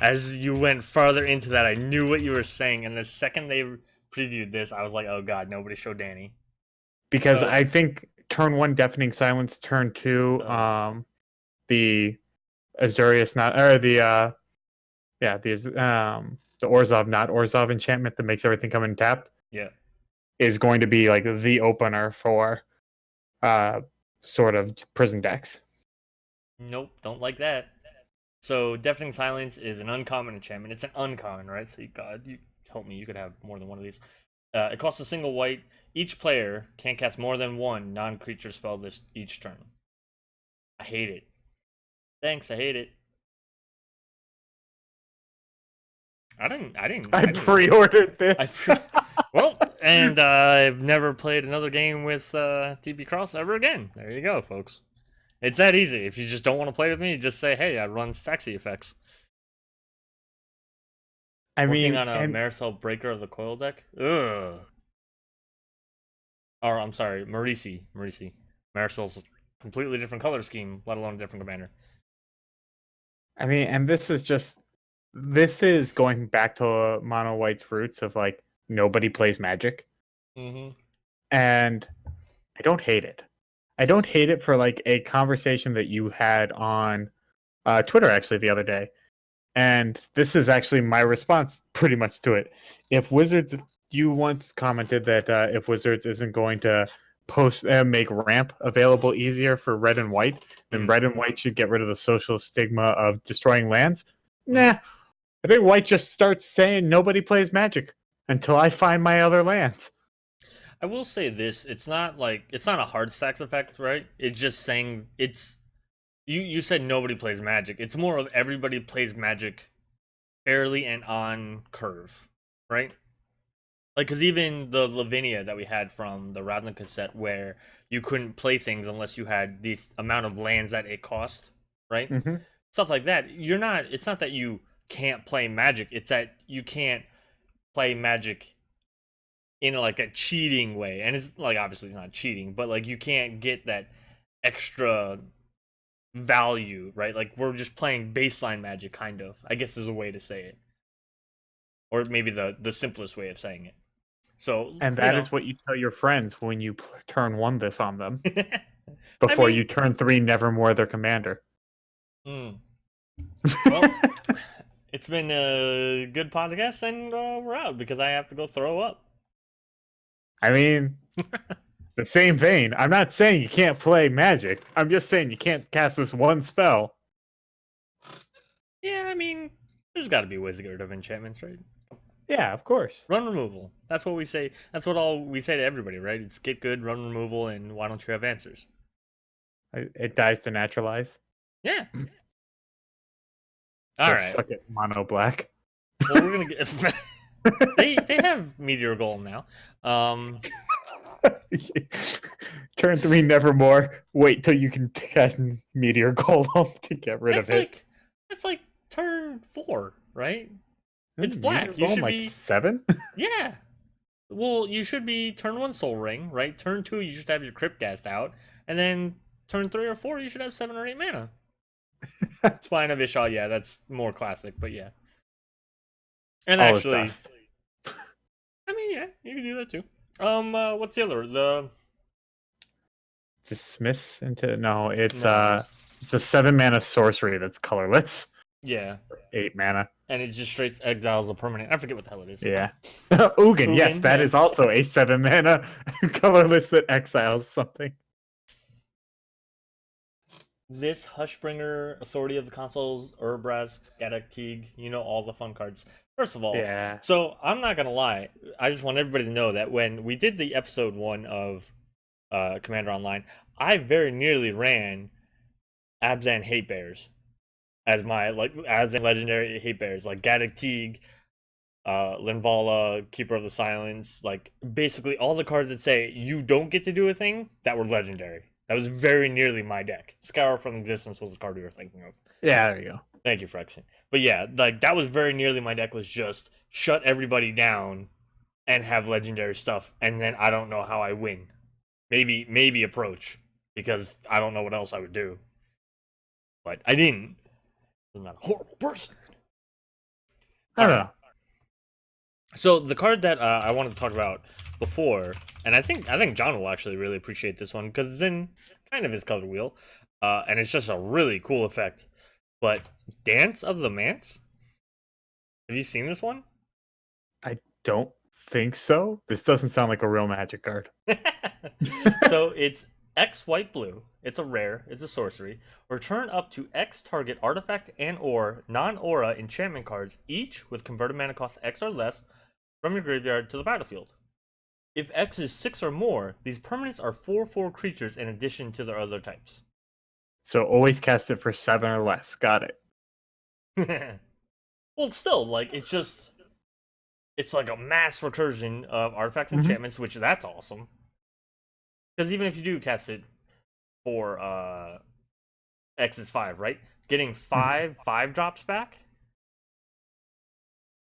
As you went farther into that, I knew what you were saying. And the second they previewed this, I was like, oh god, nobody showed Danny. Because I think turn 1 Deafening Silence, turn 2 the Azorius not or the Orzhov not Orzhov enchantment that makes everything come in tapped. Yeah. Is going to be like the opener for sort of prison decks. Nope, don't like that. So Deafening Silence is an uncommon enchantment. It's an uncommon, right? So you help me, you could have more than one of these. It costs a single white. Each player can cast more than one non-creature spell this each turn. I hate it. Thanks, I hate it. I pre-ordered this. Well, and I've never played another game with DP Cross ever again. There you go, folks. It's that easy. If you just don't want to play with me, just say, hey, I run Staxy effects. Working on a Maricel Breaker of the Coil deck? Ugh. Or, I'm sorry, Marisi. Maricel's completely different color scheme, let alone a different commander. I mean, and this is going back to Mono White's roots of like nobody plays Magic. Mm-hmm. And I don't hate it. I don't hate it for like a conversation that you had on Twitter actually the other day. And this is actually my response pretty much to it. If Wizards, you once commented that if Wizards isn't going to make ramp available easier for red and white, then red and white should get rid of the social stigma of destroying lands. Nah, I think white just starts saying nobody plays Magic until I find my other lands. I will say this: it's not a hard stacks effect, right? It's just saying it's. You said nobody plays Magic. It's more of everybody plays Magic fairly and on curve, right? Like, because even the Lavinia that we had from the Ravnica set, where you couldn't play things unless you had this amount of lands that it cost, right? Mm-hmm. Stuff like that. It's not that you can't play Magic. It's that you can't play Magic in like a cheating way. And it's like, obviously it's not cheating, but like you can't get that extra value, right? Like we're just playing baseline Magic, kind of, I guess is a way to say it, or maybe the simplest way of saying it. So, and that is what you tell your friends when you turn 1 this on them before you turn 3 Nevermore their commander. Well, it's been a good podcast, and we're out because I have to go throw up. I mean, the same vein. I'm not saying you can't play Magic. I'm just saying you can't cast this one spell. Yeah, I mean, there's got to be ways to get rid of enchantments, right? Yeah, of course. Run removal. That's what we say. That's what all we say to everybody, right? It's get good, run removal, and why don't you have answers? It dies to naturalize. Yeah. All right. Suck it, mono black. Well, we're gonna get. they have Meteor Golem now. Turn 3 Nevermore. Wait till you can cast Meteor Golem to get rid of it. That's like turn 4, right? It's black. You should be 7. Yeah. Well, you should be turn 1 Soul Ring, right? Turn 2, you should have your Cryptghast out, and then turn 3 or 4, you should have 7 or 8 mana. Spine of Ishal, yeah, that's more classic, but yeah. And actually, I mean, yeah, you can do that too. What's the other? Dismiss into no, it's No. it's a 7-mana sorcery that's colorless. Yeah, 8 mana. and it just straight exiles a permanent. I forget what the hell it is. Yeah. Ugin, yes, Ugin, that yeah. is also a 7-mana colorless that exiles something. This Hushbringer, Authority of the Consuls, Urbraz, Addict, you know, all the fun cards. First of all, Yeah. so I'm not gonna lie. I just want everybody to know that when we did the episode 1 of Commander Online, I very nearly ran Abzan Hate Bears as my Abzan legendary hate bears, like Gaddock Teague, Linvala, Keeper of the Silence, like basically all the cards that say you don't get to do a thing that were legendary. That was very nearly my deck. Scour from Existence was the card we were thinking of. Yeah, there you go. Thank you, Frexing. But yeah, like that was very nearly my deck, was just shut everybody down and have legendary stuff, and then I don't know how I win. Maybe approach, because I don't know what else I would do. But I didn't. I'm not a horrible person. I don't know. So the card that I wanted to talk about before, and I think John will actually really appreciate this one because it's in kind of his color wheel, and it's just a really cool effect. But Dance of the Manse, have you seen this one? I don't think so. This doesn't sound like a real Magic card. So it's X white blue. It's a rare. It's a sorcery. Return up to X target artifact and or non-aura enchantment cards, each with converted mana cost X or less, from your graveyard to the battlefield. If X is 6 or more, these permanents are 4/4 creatures in addition to their other types. So always cast it for 7 or less. Got it. Well, still, like, it's like a mass recursion of artifacts and enchantments, which that's awesome. Because even if you do cast it for X is 5, right? Getting 5/5 drops back.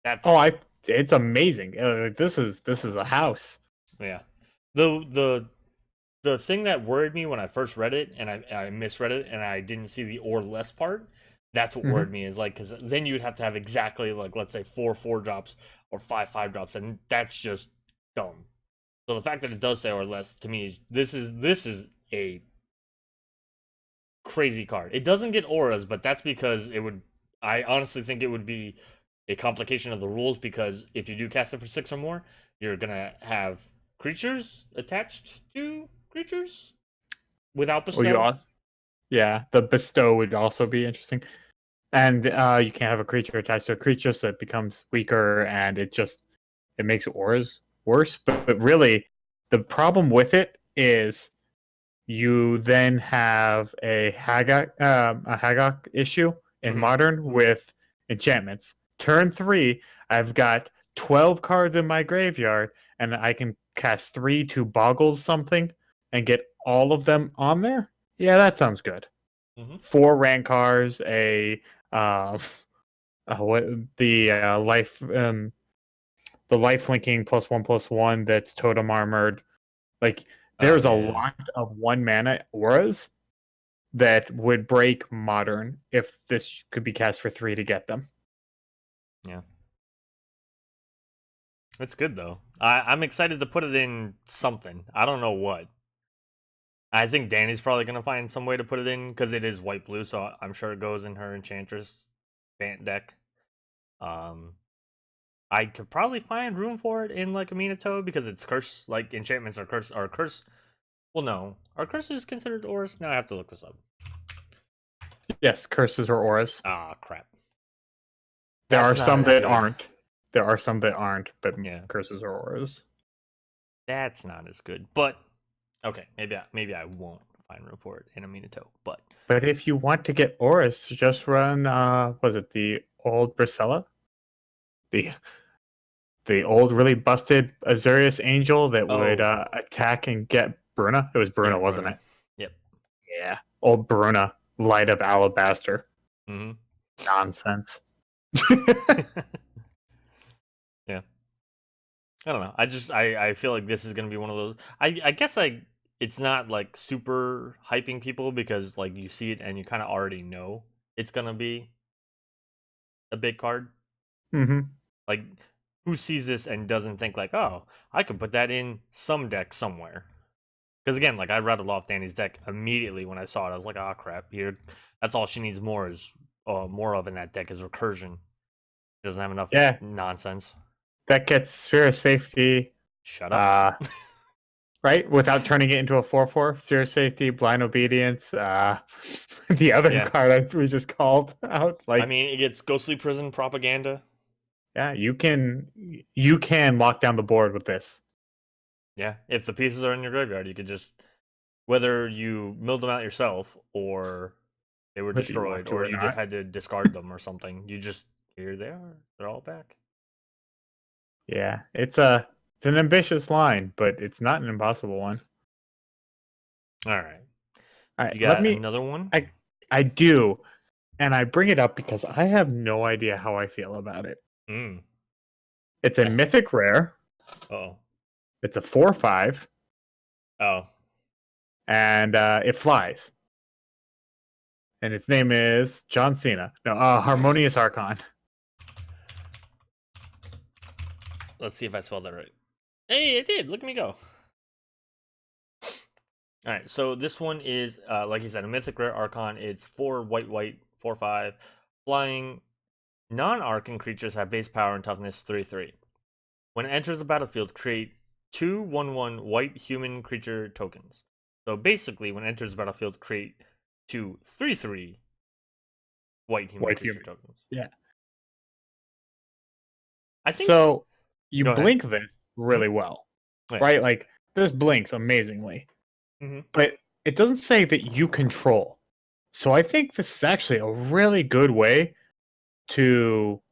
That's it's amazing. This is a house. yeah. The thing that worried me when I first read it, and I misread it, and I didn't see the or less part. That's what worried me, is like, because then you'd have to have exactly, like, let's say 4/4 drops or 5/5 drops, and that's just dumb. So the fact that it does say or less, to me, this is a crazy card. It doesn't get auras, but that's because it would. I honestly think it would be a complication of the rules, because if you do cast it for 6 or more, you're gonna have creatures attached to creatures without bestow. Yeah, the bestow would also be interesting. And you can't have a creature attached to a creature, so it becomes weaker, and it makes auras worse. But really, the problem with it is you then have a Haggok issue in Modern with enchantments. Turn 3, I've got 12 cards in my graveyard, and I can cast 3 to boggle something and get all of them on there. Yeah, that sounds good. 4 Rancars, what the life linking +1/+1 that's totem armored. Like, there's a lot of 1 mana auras that would break Modern if this could be cast for 3 to get them. Yeah. It's good, though. I'm excited to put it in something. I don't know what. I think Danny's probably going to find some way to put it in, because it is white-blue, so I'm sure it goes in her Enchantress deck. I could probably find room for it in, like, a Minato, because it's curse. Like, enchantments are curse. Well, no. Are curses considered auras? Now I have to look this up. Yes, curses are auras. Ah, crap. There are some that aren't. There are some that aren't, but yeah, curses are auras. That's not as good. But okay, maybe I won't find room for it in a Minato. But if you want to get auras, just run was it the old Bracella? The old really busted Azurius Angel that would attack and get Bruna. It was Bruna, wasn't it? Yep. Yeah. Old Bruna, light of alabaster. Mm-hmm. Nonsense. Yeah. I don't know. I feel like this is gonna be one of those. I guess it's not like super hyping people, because like you see it and you kind of already know it's gonna be a big card. Mm-hmm. Like who sees this and doesn't think like, oh, I could put that in some deck somewhere? Because again, like I rattled off Danny's deck immediately when I saw it. I was like, oh crap, here, that's all she needs more of in that deck is recursion. Doesn't have enough Yeah, nonsense. that gets Spirit of Safety, Shut up. right? Without turning it into a 4/4. Spirit of Safety, Blind Obedience. The other Yeah. card we just called out. Like, I mean, it gets Ghostly Prison Propaganda. yeah, you can lock down the board with this. Yeah, if the pieces are in your graveyard, you could just, whether you milled them out yourself or they were Whether you want destroyed to or or you not. had to discard them or something, you just, here they are. They're all back. Yeah, it's an ambitious line, but it's not an impossible one. All right. All right, You let got me. another one? I do, and I bring it up because I have no idea how I feel about it. Mm. It's a mythic rare. Oh. It's a 4/5, Oh. and it flies. And its name is John Cena. No, Harmonious Archon. Let's see if I spelled that right. Hey, I did. Look at me go. All right, so this one is, like you said, a mythic rare Archon. It's 4 white, 4/5, flying. Non-Archon creatures have base power and toughness 3/3. When it enters the battlefield, create 2/1/1 white human creature tokens. So basically, when it enters the battlefield, create 2 3/3 white human creature tokens. Yeah. I think So you Go ahead. blink this really well, Yeah. right? Like this blinks amazingly, Mhm. but it doesn't say that you control. So I think this is actually a really good way to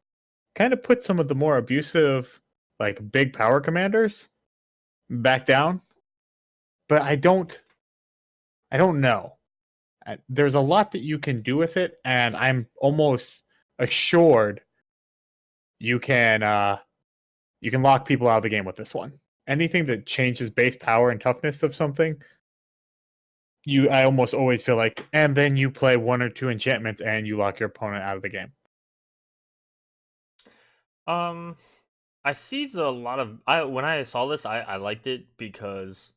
kind of put some of the more abusive, like big power commanders back down. But I don't know. There's a lot that you can do with it, and I'm almost assured you can lock people out of the game with this one. Anything that changes base power and toughness of something, I almost always feel like, and then you play 1 or 2 enchantments and you lock your opponent out of the game. I see a lot of when I saw this, I liked it because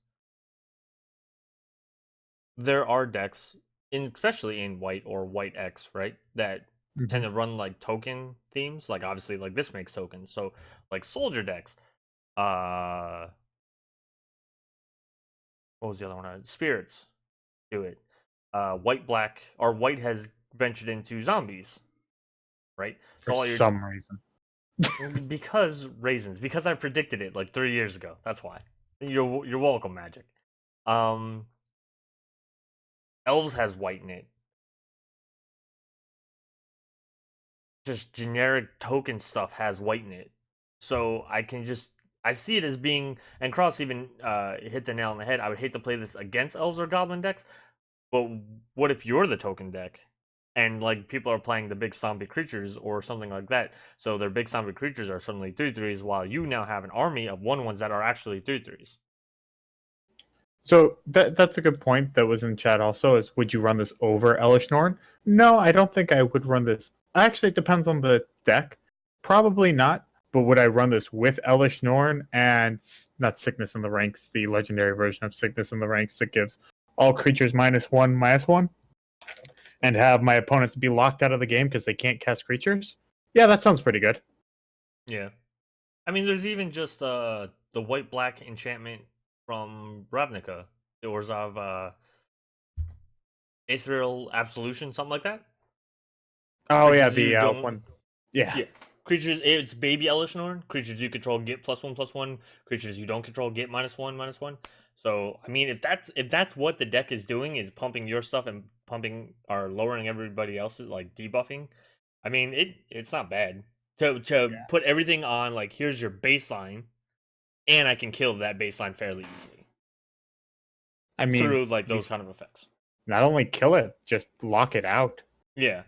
there are decks, especially in white or white X, right, that tend to run like token themes. Like obviously, like this makes tokens, so like soldier decks. What was the other one? Spirits do it. White black or white has ventured into zombies, right? For So all your some reason. because raisins, because I predicted it like 3 years ago. That's why. You're welcome, Magic. Elves has white in it. Just generic token stuff has white in it. So I see it as being, and Cross even hit the nail on the head. I would hate to play this against elves or goblin decks, but what if you're the token deck? And like people are playing the big zombie creatures or something like that. So their big zombie creatures are suddenly 3/3s, while you now have an army of 1/1s that are actually 3/3s. So that's a good point that was in chat also, is would you run this over Elish Norn? No, I don't think I would run this. Actually, it depends on the deck. Probably not. But would I run this with Elish Norn and not Sickness in the Ranks, the legendary version of Sickness in the Ranks that gives all creatures -1/-1, and have my opponents be locked out of the game because they can't cast creatures? Yeah, that sounds pretty good. Yeah. I mean, there's even just the white black enchantment from Ravnica. It was of Aetherial Absolution, something like that. Oh yeah, Creatures the you don't, one. Yeah. yeah. Creatures, it's baby Elishnorn. Creatures you control get +1/+1. Creatures you don't control get -1/-1. So I mean, if that's what the deck is doing, is pumping your stuff and pumping or lowering everybody else's, like debuffing. I mean, it's not bad to put everything on, like here's your baseline, and I can kill that baseline fairly easily I mean, through like you those kind of effects. not only kill it, just lock it out. Yeah.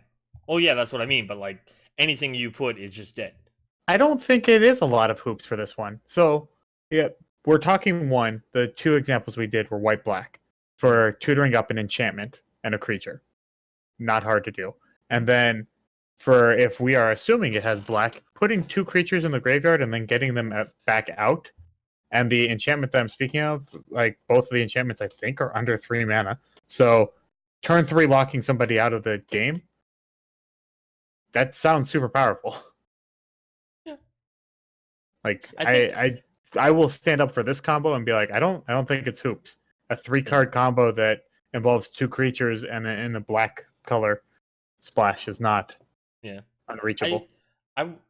Oh yeah, that's what I mean. But like anything you put is just dead. I don't think it is a lot of hoops for this one. So, yeah, we're talking one. The 2 examples we did were white black for tutoring up an enchantment and a creature. Not hard to do. And then for if we are assuming it has black, putting 2 creatures in the graveyard and then getting them back out. And the enchantment that I'm speaking of, like both of the enchantments, I think, are under 3 mana. So turn 3 locking somebody out of the game. That sounds super powerful. Yeah. Like I think I will stand up for this combo and be like, I don't think it's hoops. A 3-card combo that involves 2 creatures and in a black color splash is not unreachable.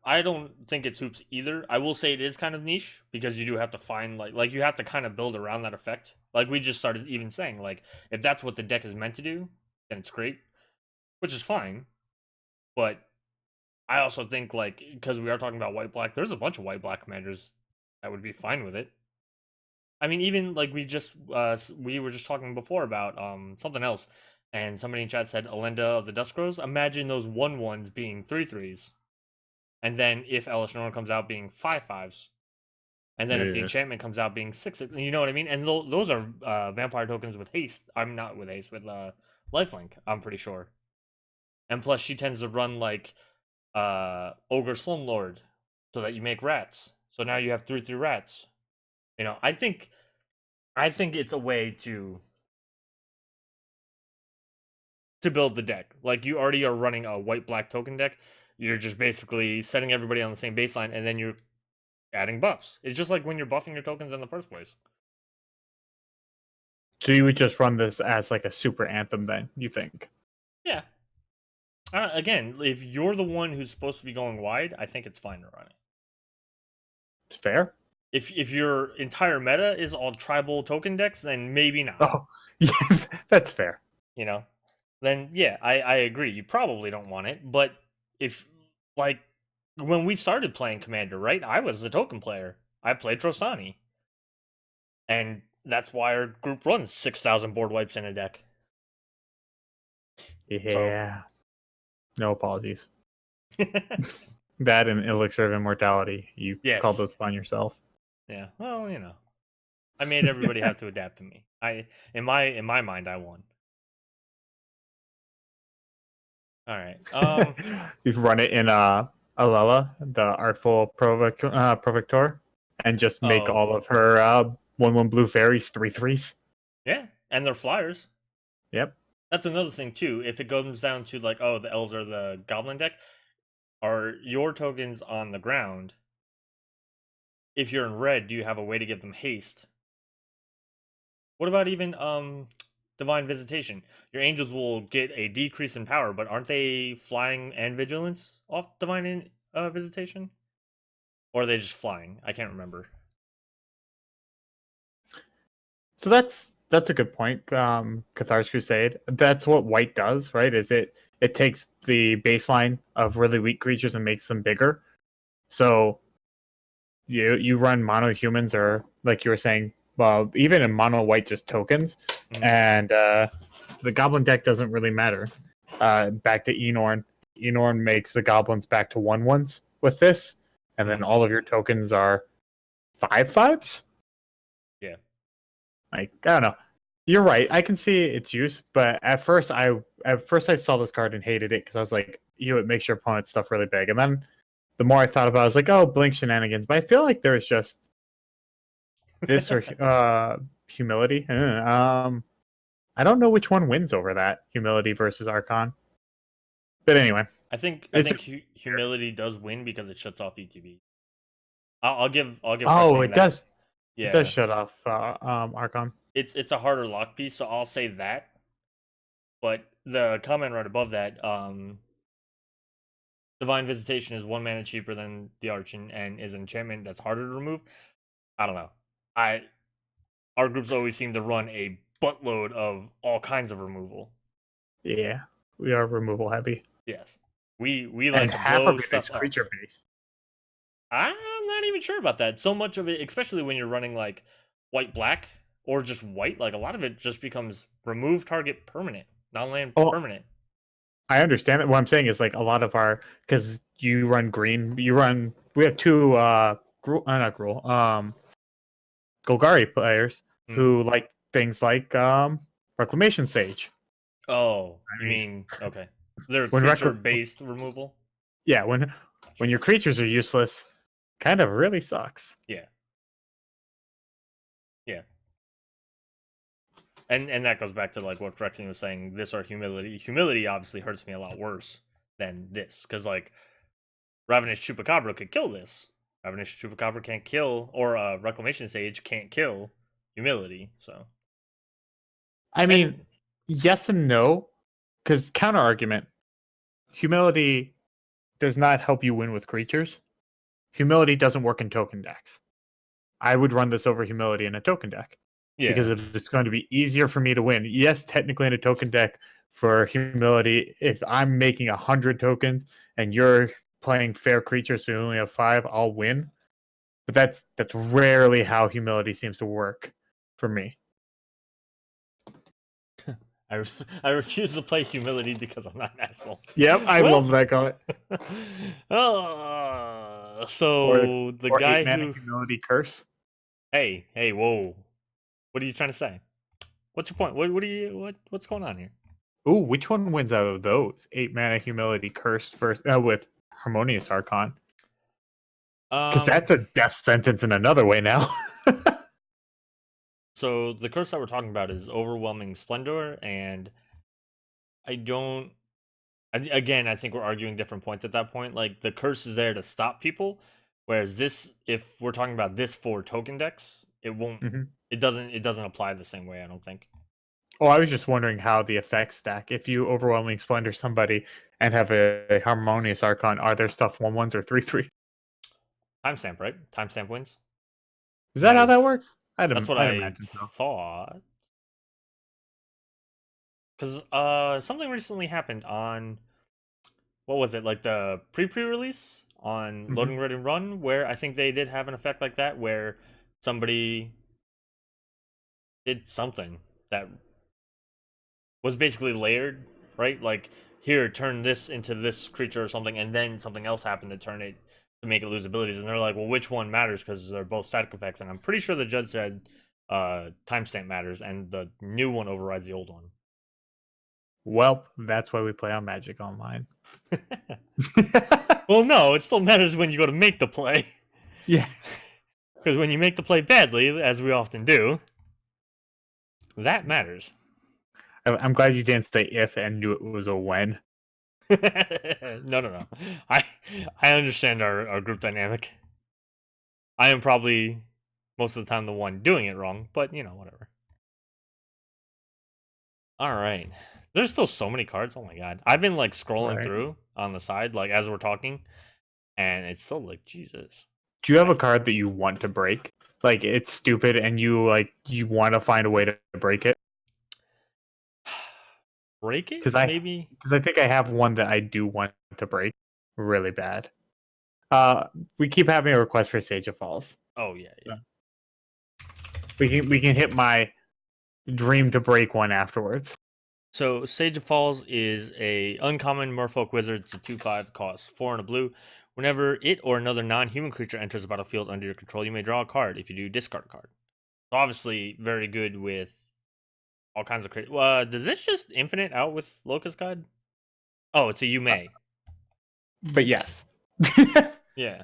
I don't think it's hoops either. I will say it is kind of niche because you do have to find like you have to kind of build around that effect. Like we just started even saying, like if that's what the deck is meant to do, then it's great, which is fine. But I also think like because we are talking about white black, there's a bunch of white black commanders that would be fine with it. I mean, even like we were just talking before about something else, and somebody in chat said Elenda of the Duskrows. Imagine those 1/1s being 3/3s. And then if Elish Norn comes out being 5/5s, and then if the enchantment comes out being 6, you know what I mean? And those are vampire tokens with haste. I'm not with haste, with lifelink, I'm pretty sure. And plus, she tends to run like Ogre Slumlord, so that you make rats. So now you have 3/3 rats. You know, I think it's a way to build the deck. Like you already are running a white black token deck. You're just basically setting everybody on the same baseline, and then you're adding buffs. It's just like when you're buffing your tokens in the first place. So you would just run this as like a super anthem then, you think? Yeah. Again, if you're the one who's supposed to be going wide, I think it's fine to run it. It's fair. If your entire meta is all tribal token decks, then maybe not. Oh, yeah, that's fair. You know? Then yeah, I agree. You probably don't want it, but if like when we started playing Commander, right? I was a token player. I played Trostani. And that's why our group runs 6,000 board wipes in a deck. Yeah. So. No apologies. That and Elixir of Immortality. You called those upon yourself. Yeah. Well, you know. I made everybody have to adapt to me. In my mind, I won. All right. You run it in Alela, the Artful Provector, and just make all of her 1/1 blue fairies 3/3s. Yeah, and they're flyers. Yep. That's another thing too. If it comes down to like, oh, the elves are the goblin deck, are your tokens on the ground? If you're in red, do you have a way to give them haste? What about even Divine Visitation? Your angels will get a decrease in power, but aren't they flying and vigilance off Divine Visitation? Or are they just flying? I can't remember. So that's a good point. Cathar's Crusade. That's what white does, right? Is it takes the baseline of really weak creatures and makes them bigger. So you run mono humans, or like you were saying, even in mono white, just tokens, and the goblin deck doesn't really matter. Back to Enorn. Enorn makes the goblins back to 1/1s with this, and then all of your tokens are 5/5s. Yeah. Like, I don't know. You're right. I can see its use, but at first I saw this card and hated it because I was like, it makes your opponent's stuff really big. And then the more I thought about it, I was like, oh, blink shenanigans. But I feel like there's just this or humility. I don't know which one wins over that, humility versus Archon. But anyway, I think humility does win because it shuts off ETB. I'll give. Oh, it does. Yeah, it does shut off Archon. It's a harder lock piece, so I'll say that. But the comment right above that, Divine Visitation is 1 mana cheaper than the Archon and is an enchantment that's harder to remove. I don't know. Our groups always seem to run a buttload of all kinds of removal. Yeah, we are removal heavy. Yes, we like and half of it is creature based. I'm not even sure about that. So much of it, especially when you're running like white black or just white, like a lot of it just becomes remove target permanent, non-land permanent. I understand that. What I'm saying is like a lot of our, because you run green, we have 2 Golgari players who like things like Reclamation Sage. Oh, you mean okay. They're creature based removal? Yeah, when your creatures are useless, kind of really sucks. Yeah. Yeah. And that goes back to like what Frexing was saying, this or humility. Humility obviously hurts me a lot worse than this. Because like Ravenous Chupacabra could kill this. Ravenous Chupacabra can't kill, or Reclamation Sage can't kill humility. So I mean, yes and no, because counter argument, humility does not help you win with creatures. Humility doesn't work in token decks. I would run this over humility in a token deck because yeah. it's going to be easier for me to win. Yes, technically in a token deck for humility, if I'm making 100 tokens and you're playing fair creatures, so you only have 5, I'll win. But that's rarely how humility seems to work for me. I refuse to play humility because I'm not an asshole. Yep, I Well, love that comment. So the Or guy 8 mana who, humility curse. hey, whoa, what are you trying to say? What's your point? What's going on here? Ooh, which one wins out of those? 8 mana humility curse first with Harmonious Archon. Because that's a death sentence in another way now. So the curse that we're talking about is Overwhelming Splendor, and again, I think we're arguing different points at that point. Like the curse is there to stop people, whereas this, if we're talking about this for token decks, it won't. Mm-hmm. It doesn't apply the same way. I don't think. Oh, I was just wondering how the effects stack. If you Overwhelming Splendor somebody and have a Harmonious Archon, are there stuff 1/1s or 3/3? Timestamp, right? Timestamp wins. Is that how that Matters. works? That's what I'd I imagine so. thought. Because something recently happened on, what was it, like the pre-release on Mm-hmm. Loading Ready Run, where I think they did have an effect like that, where somebody did something that was basically layered, right? Like, here, turn this into this creature or something, and then something else happened to turn it to make it lose abilities. And they're like, well, which one matters? Because they're both static effects. And I'm pretty sure the judge said timestamp matters, and the new one overrides the old one. Well, that's why we play on Magic Online. Well, no, it still matters when you go to make the play. Yeah. Because when you make the play badly, as we often do, that matters. I'm glad you didn't say if and knew it was a when. No. I understand our group dynamic. I am probably most of the time the one doing it wrong, but whatever. All right. There's still so many cards. Oh my god. I've been like scrolling Right. through on the side, like as we're talking, and it's still like Jesus. Do you have a card that you want to break? Like it's stupid and you want to find a way to break it? Break it? Because Maybe. I think I have one that I do want to break really bad. We keep having a request for Sage of Falls. Oh yeah. We can hit my dream to break one afterwards. So Sage of Falls is a uncommon Merfolk wizard. It's a 2/5, costs 4 and a blue. Whenever it or another non-human creature enters the battlefield under your control, you may draw a card. If you do, discard a card. So obviously very good with all kinds of creatures. Does this just infinite out with Locust Guide? Oh, it's a you may. But yes. Yeah.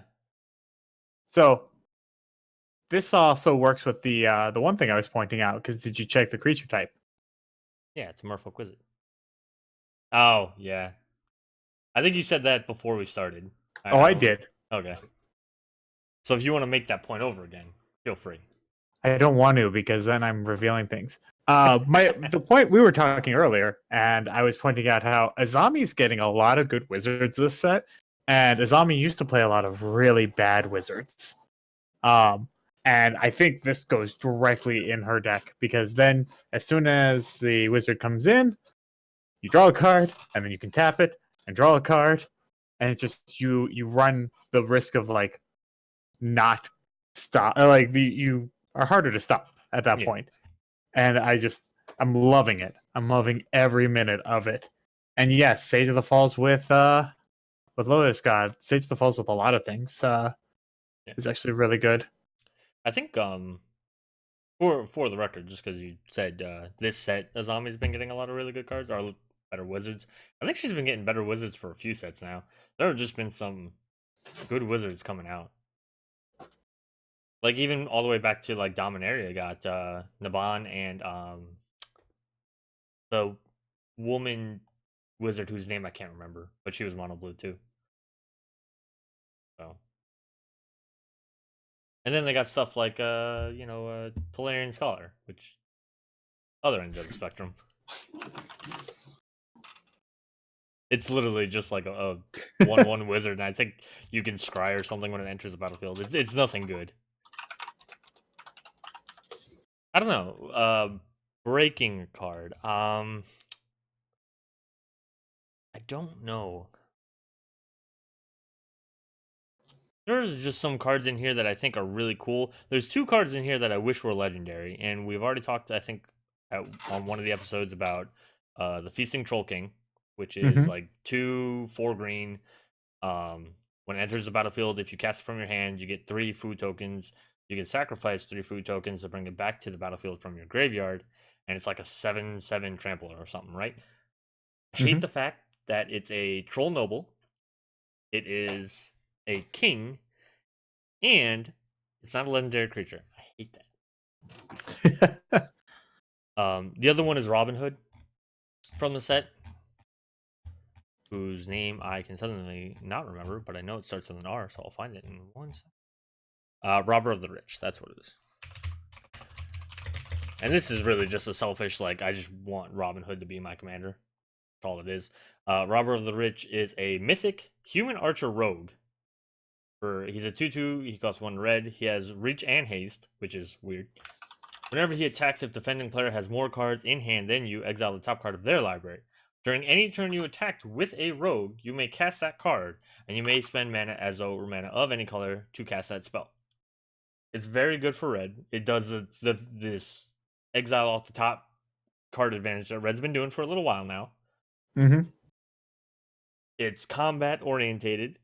So this also works with the one thing I was pointing out, because did you check the creature type? Yeah, it's a Merfolk wizard. Oh, yeah. I think you said that before we started. I did. Okay. So if you want to make that point over again, feel free. I don't want to, because then I'm revealing things. The point we were talking earlier, and I was pointing out how Azami's getting a lot of good wizards this set, and Azami used to play a lot of really bad wizards. And I think this goes directly in her deck, because then as soon as the wizard comes in, you draw a card, and then you can tap it and draw a card, and it's just you run the risk of like not stop, like you are harder to stop at that point. And I'm loving it. I'm loving every minute of it. And yes, Sage of the Falls with Lotus God, Sage of the Falls with a lot of things is actually really good. I think for the record, just because you said this set Azami's been getting a lot of really good cards, our better wizards. I think she's been getting better wizards for a few sets now. There have just been some good wizards coming out. Like even all the way back to like Dominaria got Naban and the woman wizard whose name I can't remember, but she was mono blue too. So, and then they got stuff like Tolarian Scholar, which other end of the spectrum. It's literally just like a 1/1 wizard, and I think you can scry or something when it enters the battlefield. It's nothing good. I don't know. Breaking a card. I don't know. There's just some cards in here that I think are really cool. There's 2 cards in here that I wish were legendary, and we've already talked, I think, on one of the episodes about the Feasting Troll King, which is like 2 4 green. When it enters the battlefield, if you cast it from your hand, you get 3 food tokens. You can sacrifice 3 food tokens to bring it back to the battlefield from your graveyard, and it's like a 7/7 trampler or something, right? I hate the fact that it's a troll noble. It is a king, and it's not a legendary creature. I hate that. The other one is Robin Hood from the set, whose name I can suddenly not remember, but I know it starts with an R, so I'll find it in 1 second. Robber of the Rich, that's what it is. And this is really just a selfish, like, I just want Robin Hood to be my commander. That's all it is. Robber of the Rich is a mythic human archer rogue. He's a 2/2, he costs 1 red. He has reach and haste, which is weird. Whenever he attacks, if defending player has more cards in hand than you, exile the top card of their library. During any turn you attacked with a rogue, you may cast that card, and you may spend mana as though or mana of any color to cast that spell. It's very good for red. It does this exile off the top card advantage that red's been doing for a little while now. It's combat orientated.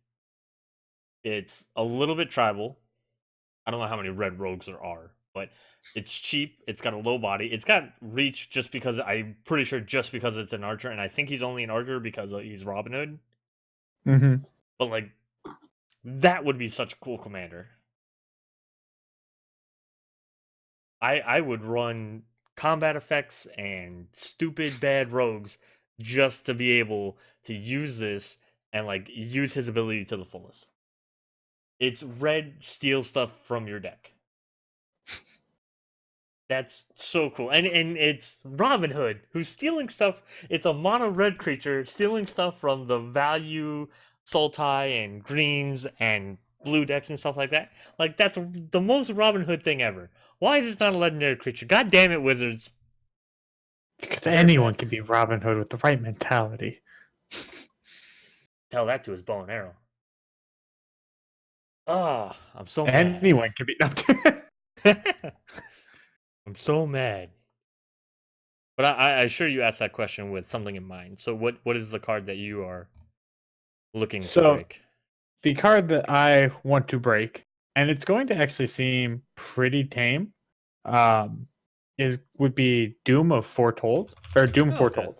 It's a little bit tribal. I don't know how many red rogues there are, but it's cheap. It's got a low body. It's got reach just because I'm pretty sure just because it's an archer, and I think he's only an archer because he's Robin Hood. But like, that would be such a cool commander. I would run combat effects and stupid bad rogues just to be able to use this and like use his ability to the fullest. It's red, steal stuff from your deck. That's so cool. And it's Robin Hood who's stealing stuff. It's a mono red creature stealing stuff from the value Sultai and greens and blue decks and stuff like that. Like, that's the most Robin Hood thing ever. Why is this not a legendary creature? God damn it, Wizards. Because anyone can be Robin Hood with the right mentality. Tell that to his bow and arrow. Ah, I'm so anyone can be. I'm so mad. But I assure you asked that question with something in mind. So what is the card that you are looking to break? The card that I want to break, and it's going to actually seem pretty tame, would be Doom of Foretold, or Doom Foretold.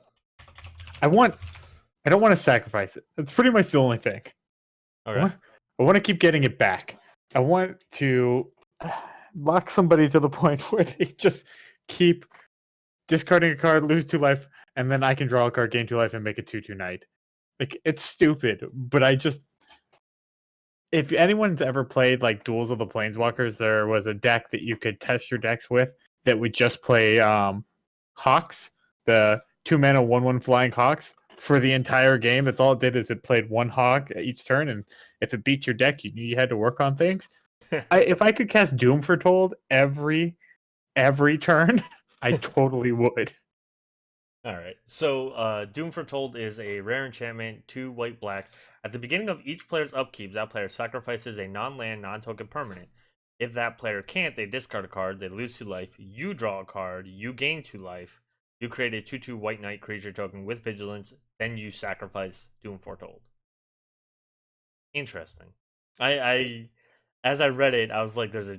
I don't want to sacrifice it. That's pretty much the only thing. Okay. I want to keep getting it back. I want to lock somebody to the point where they just keep discarding a card, lose 2 life, and then I can draw a card, gain 2 life, and make a 2/2 knight. Like, it's stupid, but if anyone's ever played like Duels of the Planeswalkers, there was a deck that you could test your decks with that would just play Hawks, the 2 mana 1/1 flying Hawks for the entire game. That's all it did, is it played 1 Hawk each turn, and if it beat your deck, you knew you had to work on things. If I could cast Doom Foretold every turn, I totally would. All right. So, Doom Foretold is a rare enchantment, 2 white black. At the beginning of each player's upkeep, that player sacrifices a non-land, non-token permanent. If that player can't, they discard a card, they lose 2 life, you draw a card, you gain 2 life, you create a 2/2 white knight creature token with vigilance, then you sacrifice Doom Foretold. Interesting. As I read it, I was like, there's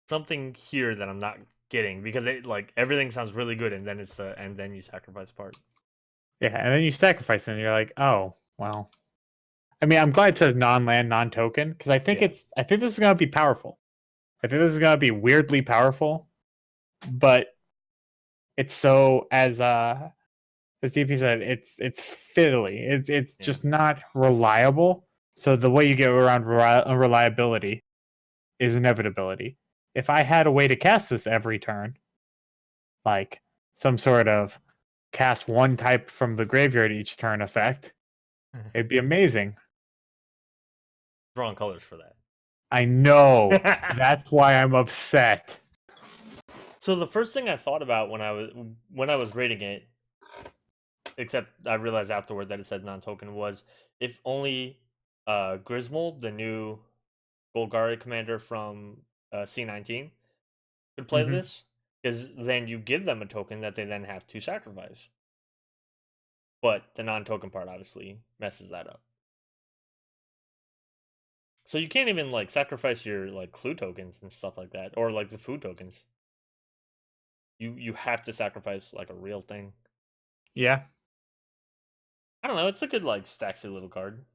something here that I'm not getting, because it, like, everything sounds really good, and then and then you sacrifice part. Yeah, and then you sacrifice it, and you're like, oh, well. I mean, I'm glad it says non-land, non-token, because I think Yeah. I think this is gonna be powerful. I think this is gonna be weirdly powerful, but it's so as DP said, it's fiddly. It's Yeah. just not reliable. So the way you get around reliability is inevitability. If I had a way to cast this every turn, like some sort of cast one type from the graveyard each turn effect, it'd be amazing. Drawing colors for I know. that. That's why I'm upset. So the first thing I thought about when I was rating it, except I realized afterward that it said non-token, was if only Griswold, the new Golgari commander from C19, could play Hmm. this, because then you give them a token that they then have to sacrifice. But the non-token part obviously messes that up. So you can't even like sacrifice your like clue tokens and stuff like that, or like the food tokens. You have to sacrifice like a real thing. Yeah, I don't know. It's a good like stacksy little card,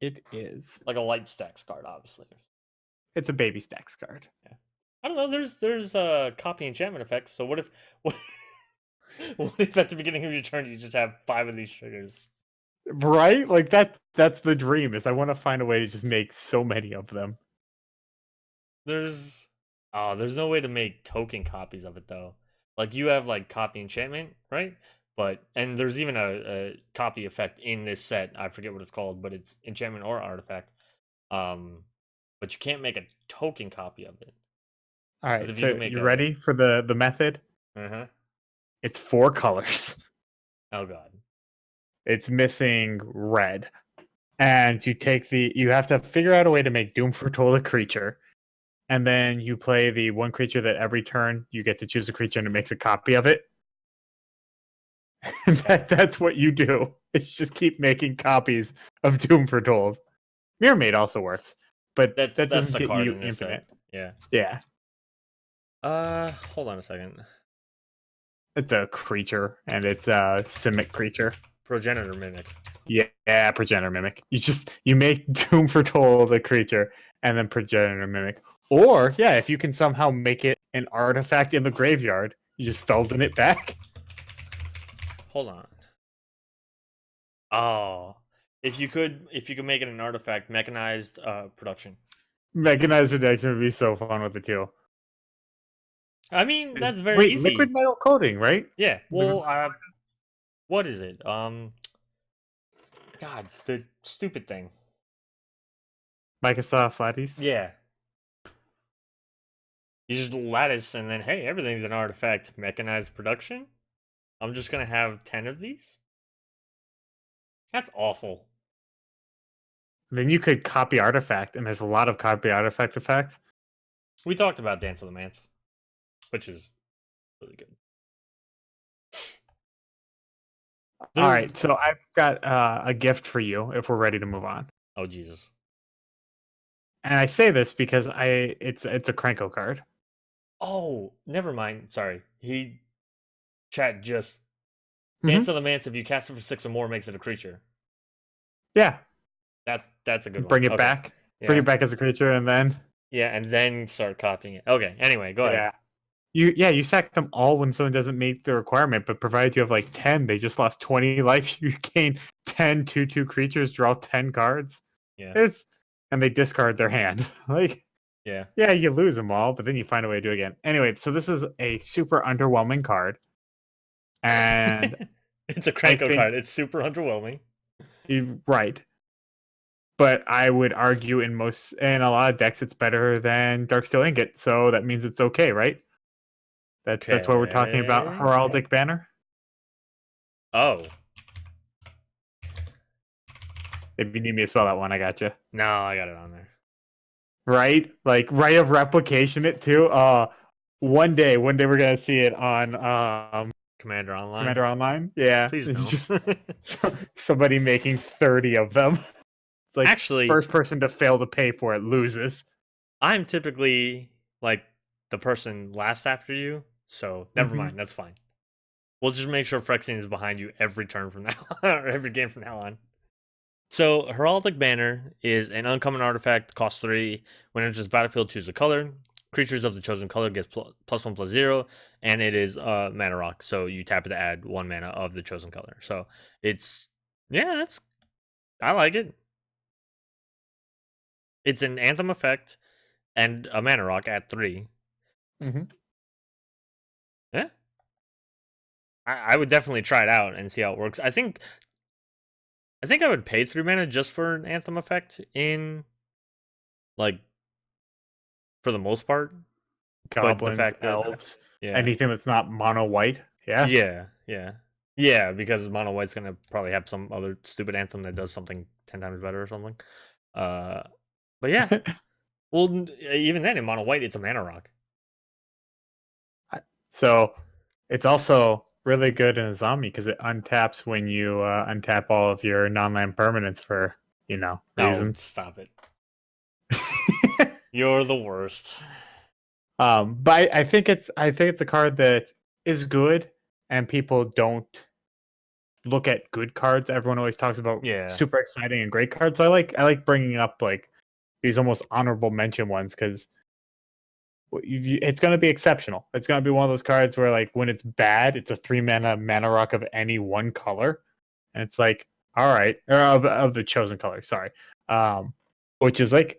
it is. like a light stacks card, obviously. It's a baby stacks card. Yeah. I don't know. There's copy enchantment effects. So what if what if at the beginning of your turn you just have 5 of these triggers? Right? Like that's the dream is I want to find a way to just make so many of them. There's there's no way to make token copies of it though. Like you have like copy enchantment, right? But and there's even a copy effect in this set. I forget what it's called, but it's enchantment or artifact. But you can't make a token copy of it. All Because right, if you so can make you a ready for the method? uh-huh. It's 4 colors. Oh god. It's missing red. And you have to figure out a way to make Doom Foretold a creature. And then you play the one creature that every turn you get to choose a creature and it makes a copy of it. That's what you do. It's just keep making copies of Doom Foretold. Mirror Maid also works, but that That's doesn't the get card you in this set. infinite. Yeah. Yeah. Hold on a second. It's a creature and it's a Simic creature. Progenitor Mimic. Yeah, Progenitor Mimic. You make Doom Foretold a creature and then Progenitor Mimic. Or yeah, if you can somehow make it an artifact in the graveyard, you just Felden it back. Hold on. Oh. If you could make it an artifact, mechanized production. Mechanized Redemption would be so fun with the two. I mean, that's very Wait, easy. liquid metal coating, right? Yeah. Well, what is it? God, the stupid thing. Microsoft Lattice. Yeah. You just lattice and then hey, everything's an artifact. Mechanized production? I'm just gonna have 10 of these? That's awful. Then you could copy artifact, and there's a lot of copy artifact effects. We talked about Dance of the Mance, which is really good. All right, so I've got a gift for you if we're ready to move on. Oh Jesus. And I say this because it's a Krenko card. Oh, never mind. Sorry. Chat just Dance of the Mance, if you cast it for 6 or more, makes it a creature. Yeah. That's a good one. Bring it back. Yeah. Bring it back as a creature and then Yeah, and then start copying it. Okay, anyway, go ahead. You sack them all when someone doesn't meet the requirement, but provided you have like 10, they just lost 20 life. You gain 10 2/2 creatures, draw 10 cards. Yeah. And they discard their hand. Like Yeah. yeah, you lose them all, but then you find a way to do it again. Anyway, so this is a super underwhelming card. And it's a Krenko card. It's super underwhelming. Right. But I would argue in a lot of decks it's better than Darksteel Ingot, so that means it's okay, right? That's why we're talking about Heraldic Banner. Oh. If you need me to spell that one, I got you. No, I got it on there. Right? Like Right of Replication it too. One day we're gonna see it on Commander Online. Commander Online. Yeah. Please it's no. just somebody making 30 of them. It's like actually first person to fail to pay for it loses. I'm typically like the person last after you, so never mind, that's fine. We'll just make sure Phyrexian is behind you every turn from now on, or every game from now on. So Heraldic Banner is an uncommon artifact, costs 3. When it enters battlefield, choose a color. Creatures of the chosen color gets +1/+0, and it is mana rock. So you tap it to add 1 mana of the chosen color. So it's I like it. It's an Anthem effect and a mana rock at 3. Mm-hmm. Yeah, I would definitely try it out and see how it works. I think I would pay 3 mana just for an Anthem effect in, like, for the most part. But the Goblins, fact that elves, yeah. anything that's not mono white. Yeah. Yeah, because Mono White's gonna probably have some other stupid anthem that does something 10 times better or something. Uh, but yeah. Well, even then in Mono White, it's a mana rock. So it's also really good in a zombie because it untaps when you untap all of your non-land permanents for Oh, reasons. stop it. You're the worst. But I think it's a card that is good, and people don't look at good cards. Everyone always talks about Yeah. super exciting and great cards. So I like bringing up like these almost honorable mention ones because it's going to be exceptional. It's going to be one of those cards where like when it's bad, it's a 3 mana rock of any one color, and it's like all right, or of the chosen color. Sorry, which is like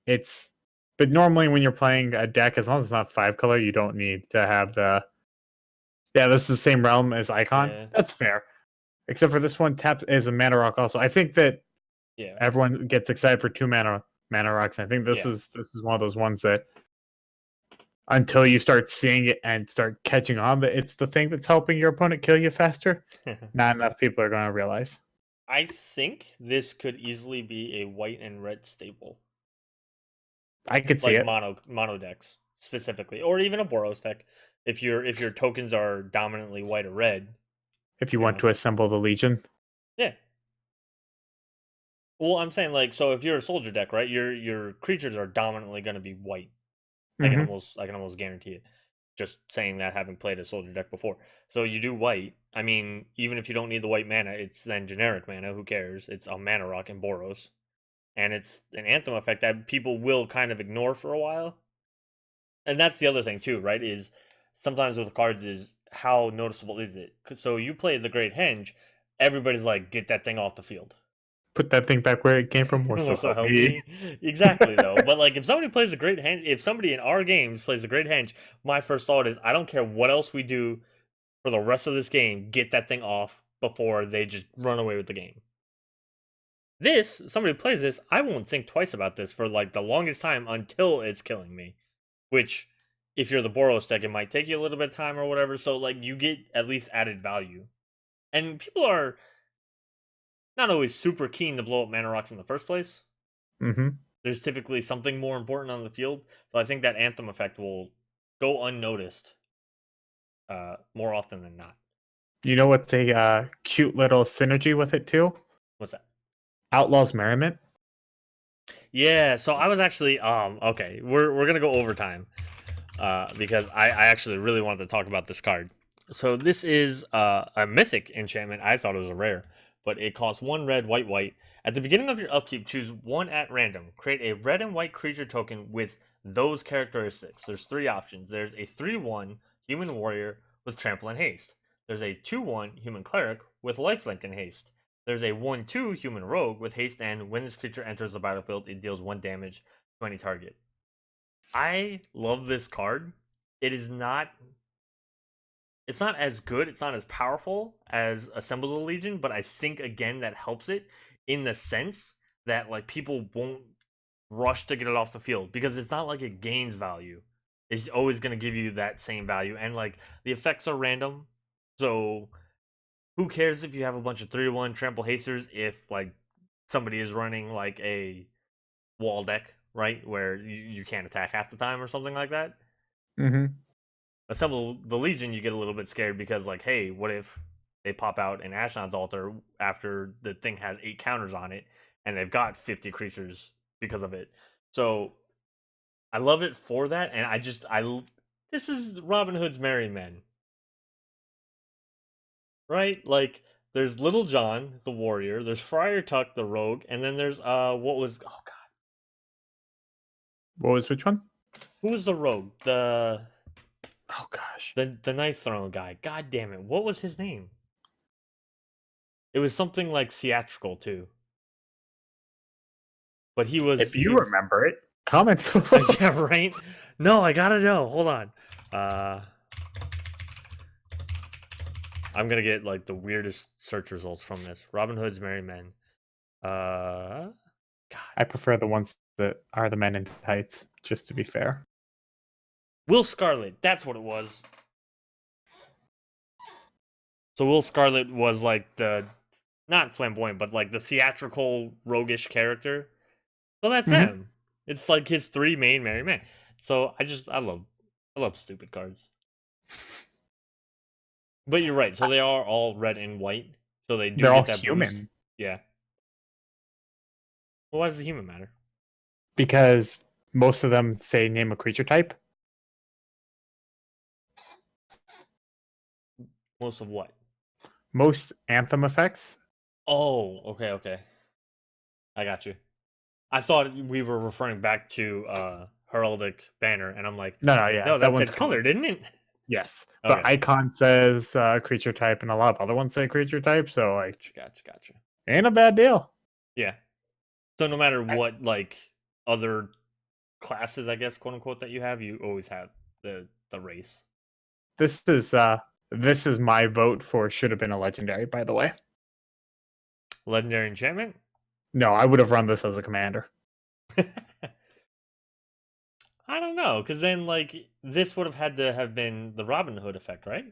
it's. But normally when you're playing a deck, as long as it's not 5 color, you don't need to have the. Yeah, this is the same realm as Icon. Yeah. That's fair. Except for this one, tap is a mana rock. Also, I think that Yeah. everyone gets excited for 2 mana rocks. And I think this Yeah. is one of those ones that until you start seeing it and start catching on that it's the thing that's helping your opponent kill you faster, not enough people are going to realize. I think this could easily be a white and red staple. I could see Like it mono decks specifically. Or even a Boros deck. If your tokens are dominantly white or red, if you you want know. to assemble the Legion. Yeah. Well, I'm saying, like, so if you're a soldier deck, right, your creatures are dominantly going to be white. Mm-hmm. I can almost guarantee it. Just saying that, having played a soldier deck before. So you do white. I mean, even if you don't need the white mana, it's then generic mana. Who cares? It's a mana rock in Boros, and it's an anthem effect that people will kind of ignore for a while. And that's the other thing too, right? Is sometimes with cards is how noticeable is it? So you play the Great Henge, everybody's like, get that thing off the field. Put that thing back where it came from, or so So help help me. me. Exactly though. But like if somebody plays a great henge, if somebody in our games plays a great henge, my first thought is I don't care what else we do for the rest of this game, get that thing off before they just run away with the game. This, somebody plays this, I won't think twice about this for like the longest time until it's killing me. Which if you're the Boros deck, it might take you a little bit of time or whatever. So like you get at least added value. And people are not always super keen to blow up mana rocks in the first place. Mm-hmm. There's typically something more important on the field. So I think that anthem effect will go unnoticed more often than not. You know what's a cute little synergy with it too? What's that? Outlaws Merriment. Yeah, so I was actually okay. We're gonna go overtime because I actually really wanted to talk about this card. So this is a mythic enchantment. I thought it was a rare, but it costs 1 red, white, white. At the beginning of your upkeep, choose one at random. Create a red and white creature token with those characteristics. There's 3 options. There's a 3/1 human warrior with trample and haste. There's a 2/1 human cleric with lifelink and haste. There's a 1/2 human rogue with haste, and when this creature enters the battlefield, it deals 1 damage to any target. I love this card. It is not it's not as good, it's not as powerful as Assemble the Legion, but I think again that helps it in the sense that like people won't rush to get it off the field because it's not like it gains value. It's always going to give you that same value, and like the effects are random. So who cares if you have a bunch of 3/1 trample hasters if like somebody is running like a wall deck, right? Where you can't attack half the time or something like that. Mm-hmm. Assemble the Legion, you get a little bit scared because, like, hey, what if they pop out an Ashnod's Altar after the thing has 8 counters on it and they've got 50 creatures because of it? So I love it for that, and this is Robin Hood's Merry Men. right? Like there's Little John, the warrior, there's Friar Tuck, the rogue, and then there's what was oh god. What was which one? Who was the rogue? Oh gosh. The Knife Throne guy. God damn it. What was his name? It was something like theatrical too. But he was If you remember it, comment. yeah, right? No, I gotta know. Hold on. I'm gonna get like the weirdest search results from this. Robin Hood's Merry Men. God. I prefer the ones that are the men in tights, just to be fair. Will Scarlet. That's what it was. So Will Scarlet was like the not flamboyant, but like the theatrical roguish character. So that's him. It's like his three main merry men. So I love stupid cards. But you're right. So they are all red and white. So they do They're get all that human. boost. Yeah. Well, why does the human matter? Because most of them say name a creature type. Most of what? Most anthem effects. Oh, okay. I got you. I thought we were referring back to Heraldic Banner, and I'm like, No, yeah, no, that that one's said color, didn't it? Yes, Okay. but icon says creature type, and a lot of other ones say creature type. So like, Gotcha. ain't a bad deal. Yeah. So no matter what, like other classes, I guess, quote unquote, that you have, you always have the race. This is my vote for should have been a legendary. By the way, Legendary enchantment. no, I would have run this as a commander. I don't know, because then like this would have had to have been the Robin Hood effect, right?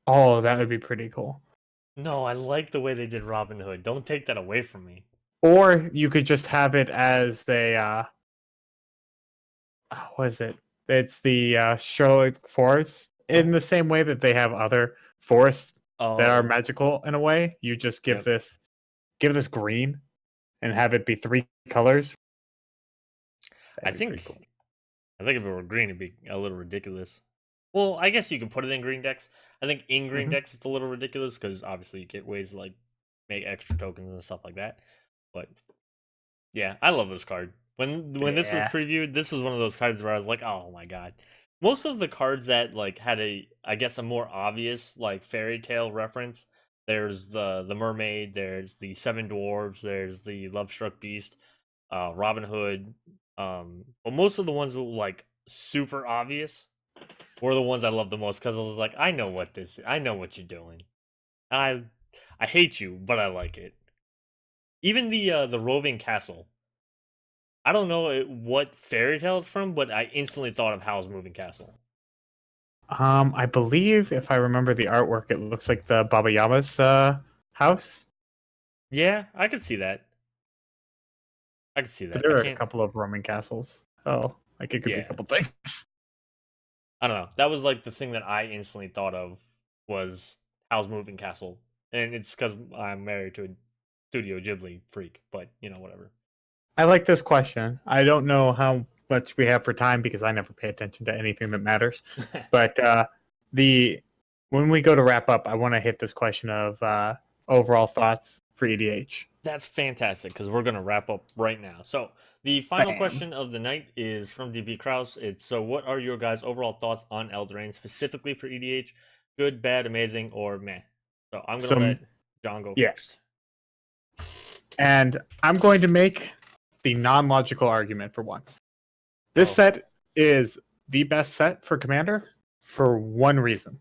Oh, that would be pretty cool. No, I like the way they did Robin Hood. Don't take that away from me. Or you could just have it as a what is it? It's the Sherlock Forest in the same way that they have other forests that are magical in a way. You just give this green and have it be 3 colors. I think cool. I think if it were green, it'd be a little ridiculous. Well, I guess you can put it in green decks. I think in green decks it's a little ridiculous because obviously you get ways to like make extra tokens and stuff like that. But yeah, I love this card. When this was previewed, this was one of those cards where I was like, oh my god. Most of the cards that like had a more obvious like fairy tale reference. There's the mermaid, there's the seven dwarves, there's the love struck beast, Robin Hood. But most of the ones that were like super obvious were the ones I love the most because I was like, I know what this is. I know what you're doing. I hate you, but I like it. Even the roving castle. I don't know what fairy tale it's from, but I instantly thought of Howl's Moving Castle. I believe if I remember the artwork, it looks like the Baba Yama's house. Yeah, I could see that. I could see that. But there are a couple of Roman castles. Oh, like it could be a couple things. I don't know. That was like the thing that I instantly thought of was Howl's Moving Castle, and it's because I'm married to a Studio Ghibli freak. But whatever. I like this question. I don't know how much we have for time because I never pay attention to anything that matters. But when we go to wrap up, I want to hit this question of overall thoughts for EDH. That's fantastic because we're going to wrap up right now. So the final question of the night is from DP Kraus. It's so what are your guys' overall thoughts on Eldraine, specifically for EDH? Good, bad, amazing, or meh? So I'm going to let John go first. And I'm going to make the non-logical argument for once. This set is the best set for Commander for one reason.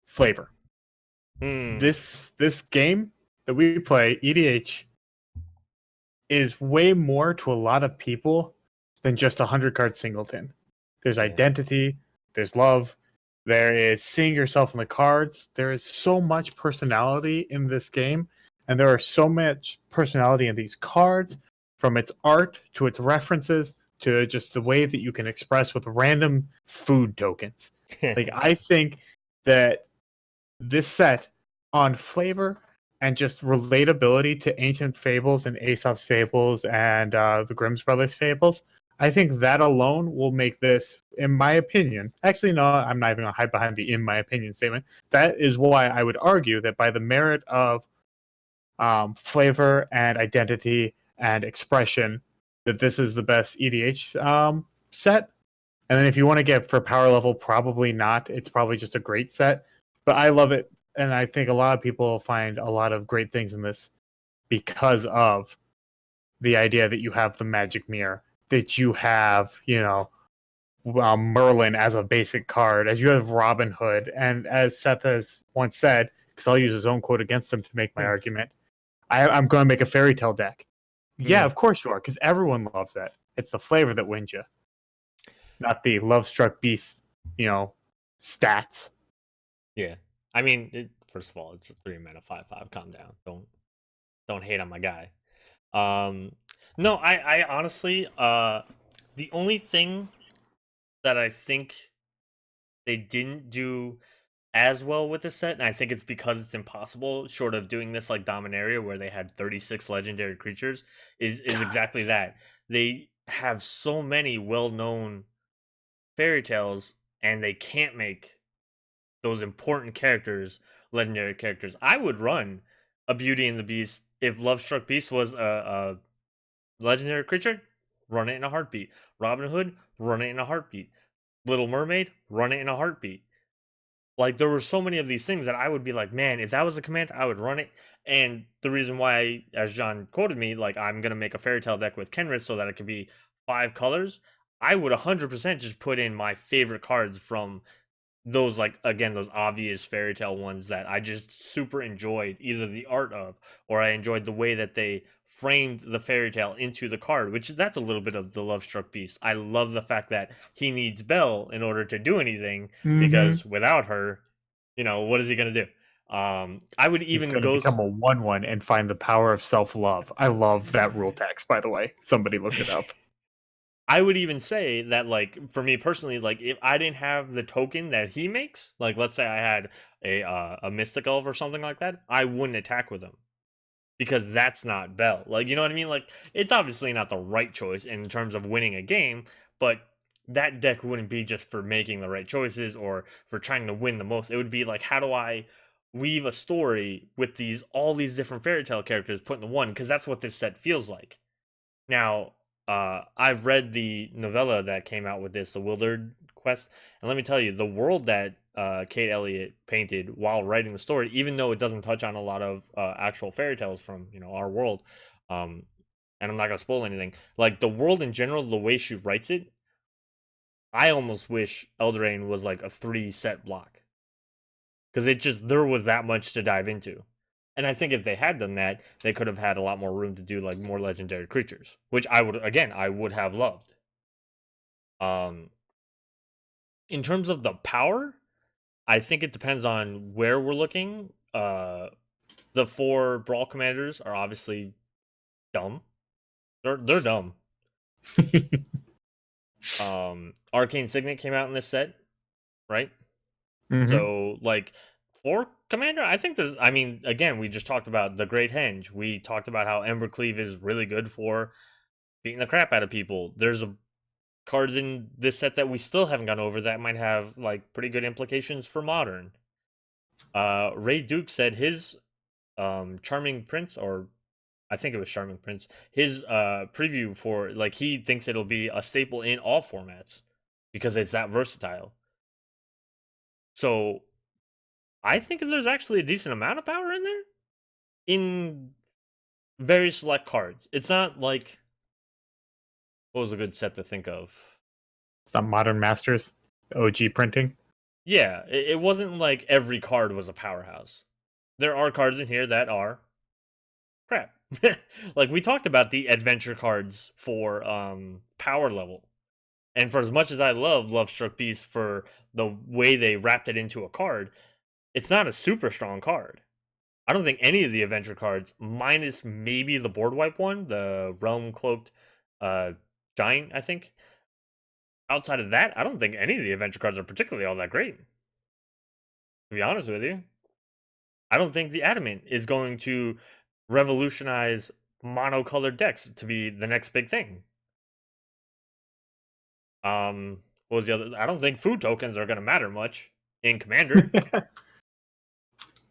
Flavor. This game that we play, EDH, is way more to a lot of people than just 100-card singleton. There's identity, there's love, there is seeing yourself in the cards. There is so much personality in this game, and there are so much personality in these cards, from its art to its references to just the way that you can express with random food tokens. Like, I think that this set on flavor and just relatability to ancient fables and Aesop's fables and the Grimm's Brothers fables, I think that alone will make this, in my opinion, actually, no, I'm not even going to hide behind the in my opinion statement. That is why I would argue that by the merit of flavor and identity and expression, that this is the best EDH set. And then if you want to get for power level, probably not. It's probably just a great set. But I love it. And I think a lot of people find a lot of great things in this because of the idea that you have the magic mirror, that you have, Merlin as a basic card, as you have Robin Hood. And as Seth has once said, because I'll use his own quote against him to make my argument, I'm going to make a fairy tale deck. Yeah, of course you are, because everyone loves that. It's the flavor that wins you, not the love struck beast, stats. Yeah. I mean, first of all, it's a 3-mana 5/5. Calm down. Don't hate on my guy. No, I honestly, the only thing that I think they didn't do as well with the set, and I think it's because it's impossible, short of doing this like Dominaria, where they had 36 legendary creatures, is exactly that. They have so many well-known fairy tales, and they can't make those important characters legendary characters. I would run a Beauty and the Beast if Love Struck Beast was a legendary creature. Run it in a heartbeat. Robin Hood, run it in a heartbeat. Little Mermaid, run it in a heartbeat. Like, there were so many of these things that I would be like, man, if that was a command, I would run it. And the reason why, as John quoted me, like, I'm gonna make a fairy tale deck with Kenrith so that it could be 5 colors. I would 100% just put in my favorite cards from those, like, again, those obvious fairy tale ones that I just super enjoyed either the art of, or I enjoyed the way that they framed the fairy tale into the card, which that's a little bit of the Love Struck Beast. I love the fact that he needs Belle in order to do anything, Mm-hmm. because without her, what is he gonna do? I would He's even going to go become a 1/1 and find the power of self love. I love that rule text, by the way. Somebody look it up. I would even say that, like, for me personally, like, if I didn't have the token that he makes, like, let's say I had a Mystic Elf or something like that, I wouldn't attack with him, because that's not Bell. Like, you know what I mean? Like, it's obviously not the right choice in terms of winning a game, but that deck wouldn't be just for making the right choices or for trying to win the most. It would be like, how do I weave a story with all these different fairy tale characters put into one? Because that's what this set feels like. Now, I've read the novella that came out with this, the Wildered Quest, and let me tell you, the world that Kate Elliott painted while writing the story, even though it doesn't touch on a lot of actual fairy tales from our world, um, and I'm not gonna spoil anything. Like, the world in general, the way she writes it, I almost wish Eldraine was like a 3-set block, because there was that much to dive into. And I think if they had done that, they could have had a lot more room to do like more legendary creatures, which I would have loved. Um, in terms of the power, I think it depends on where we're looking. The 4 brawl commanders are obviously dumb. They're dumb. Arcane Signet came out in this set, right? Mm-hmm. So, like, 4 commander, I think I mean, again, we just talked about the Great Henge. We talked about how Embercleave is really good for beating the crap out of people. There's cards in this set that we still haven't gone over that might have like pretty good implications for modern. Ray Duke said his Charming Prince, or I think it was Charming Prince, his preview for, like, he thinks it'll be a staple in all formats because it's that versatile. So I think there's actually a decent amount of power in there in very select cards. It's not like, what was a good set to think of? It's not Modern Masters, OG printing. Yeah, it wasn't like every card was a powerhouse. There are cards in here that are crap. Like, we talked about the adventure cards for power level. And for as much as I love Struck Beast for the way they wrapped it into a card, it's not a super strong card. I don't think any of the adventure cards, minus maybe the board wipe one, the Realm Cloaked uh Giant, I think. Outside of that, I don't think any of the adventure cards are particularly all that great. To be honest with you. I don't think the Adamant is going to revolutionize monocolored decks to be the next big thing. What was the other? I don't think food tokens are gonna matter much in Commander,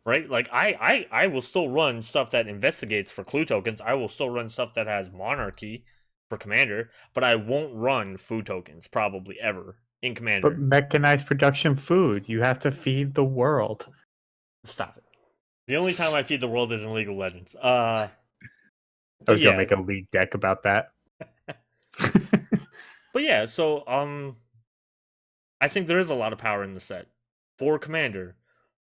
right? Like I will still run stuff that investigates for clue tokens. I will still run stuff that has monarchy for Commander, but I won't run food tokens probably ever in But Commander. mechanized production food, you have to feed the world. Stop it. The only time I feed the world is in League of Legends. I But was gonna yeah, make a league deck about that. but yeah. So I think there is a lot of power in the set for Commander,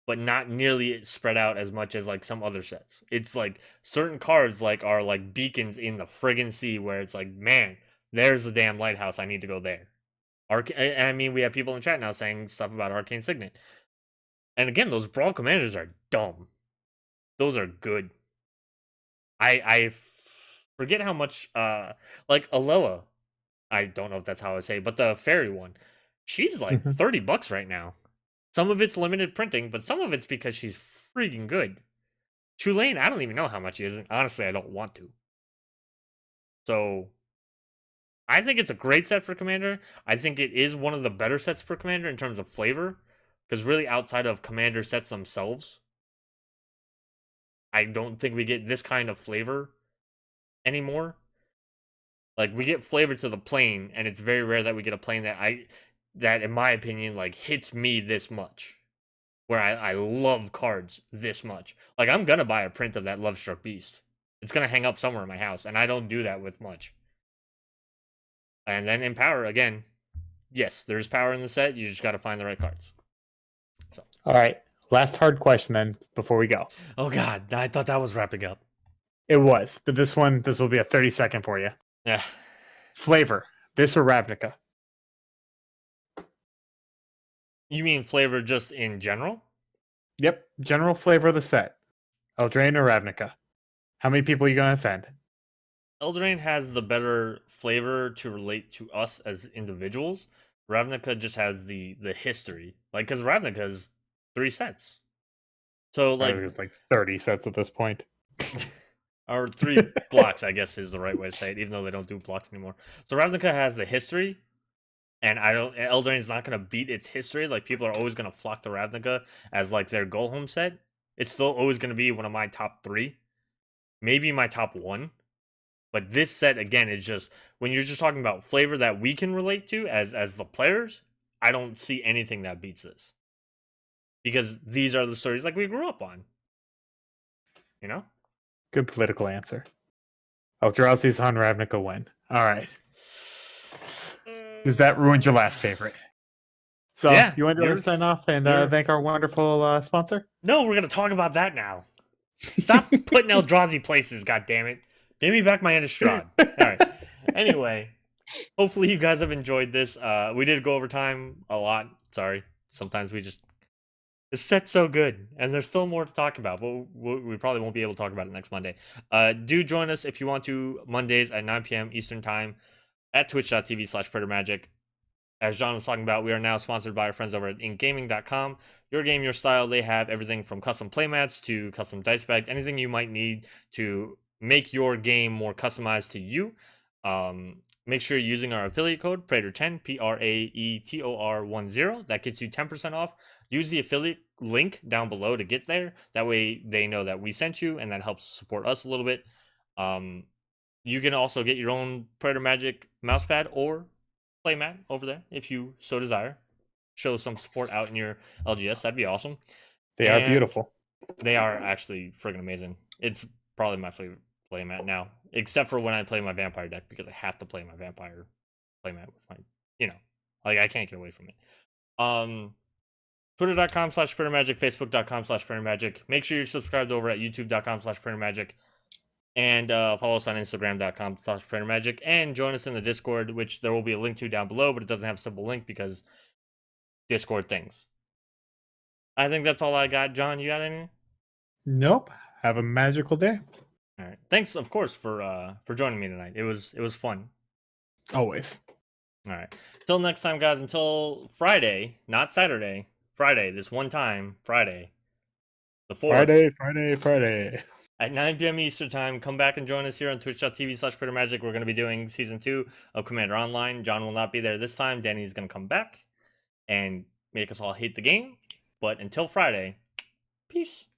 but not nearly spread out as much as like some other sets. It's like certain cards like are like beacons in the friggin' sea where it's like, man, there's the damn lighthouse. I need to go there. I mean, we have people in chat now saying stuff about Arcane Signet. And again, those Brawl Commanders are dumb. Those are good. I forget how much like Alela. I don't know if that's how I say it, but the fairy one. She's like Mhm. $30 right now. Some of it's limited printing, but some of it's because she's freaking good. Tulane, I don't even know how much he is. And honestly, I don't want to. So I think it's a great set for Commander. I think it is one of the better sets for Commander in terms of flavor. Because really, outside of Commander sets themselves, I don't think we get this kind of flavor anymore. Like we get flavor to the plane, and it's very rare that we get a plane that in my opinion, like hits me this much. Where I love cards this much. Like I'm gonna buy a print of that Lovestruck Beast. It's gonna hang up somewhere in my house, and I don't do that with much. And then in power again, yes, there's power in the set. You just got to find the right cards. So, All right. Last hard question then before we go. oh god, I thought that was wrapping up. It was, but this will be a 30-second for you. Yeah, Flavor, this or Ravnica? you mean flavor just in general? Yep, general flavor of the set. Eldraine or Ravnica? How many people are you going to offend? Eldraine has the better flavor to relate to us as individuals. Ravnica just has the history, like because Ravnica's 3 sets. So I like think it's like 30 sets at this point. or 3 blocks, I guess is the right way to say it, even though they don't do blocks anymore. So Ravnica has the history, and I don't. Eldraine's not gonna beat its history. Like people are always gonna flock to Ravnica as like their go home set. It's still always gonna be one of my top 3, maybe my top 1. But this set again is just when you're just talking about flavor that we can relate to as the players. I don't see anything that beats this because these are the stories like we grew up on. You know. Good political answer. Eldrazi's on Ravnica win. All right. Does that ruin your last favorite? So, Yeah, you want to do a sign off and thank our wonderful sponsor? No, we're gonna talk about that now. Stop putting Eldrazi places, goddammit. Give me back my Innistrad. Alright. Anyway, hopefully you guys have enjoyed this. We did go over time a lot. Sorry. Sometimes we just this set's so good, and there's still more to talk about, but we probably won't be able to talk about it next Monday. Do join us if you want to Mondays at 9 p.m. Eastern Time at twitch.tv/Praetor Magic. As John was talking about, we are now sponsored by our friends over at inkgaming.com. Your game, your style. They have everything from custom playmats to custom dice bags, anything you might need to make your game more customized to you. Make sure you're using our affiliate code Praetor10, Praetor10. That gets you 10% off. Use the affiliate link down below to get there. That way they know that we sent you, and that helps support us a little bit. You can also get your own Praetor Magic mousepad or playmat over there if you so desire. Show some support out in your LGS. That'd be awesome. They are beautiful. They are actually friggin' amazing. It's probably my favorite playmat now, except for when I play my vampire deck because I have to play my vampire playmat with my, like I can't get away from it. Twitter.com/PraetorMagic, Facebook.com/PraetorMagic. Make sure you're subscribed over at YouTube.com/PraetorMagic. And follow us on Instagram.com/PraetorMagic. And join us in the Discord, which there will be a link to down below, but it doesn't have a simple link because Discord things. I think that's all I got. John, you got anything? Nope. Have a magical day. All right. Thanks, of course, for joining me tonight. It was fun. Always. All right. Till next time, guys. Until Friday, not Saturday. Friday. This one time. Friday. The 4th. Friday. at 9 p.m. Eastern time. Come back and join us here on twitch.tv/Praetor Magic. We're going to be doing season 2 of Commander Online. John will not be there this time. Danny's going to come back and make us all hate the game. But until Friday, peace.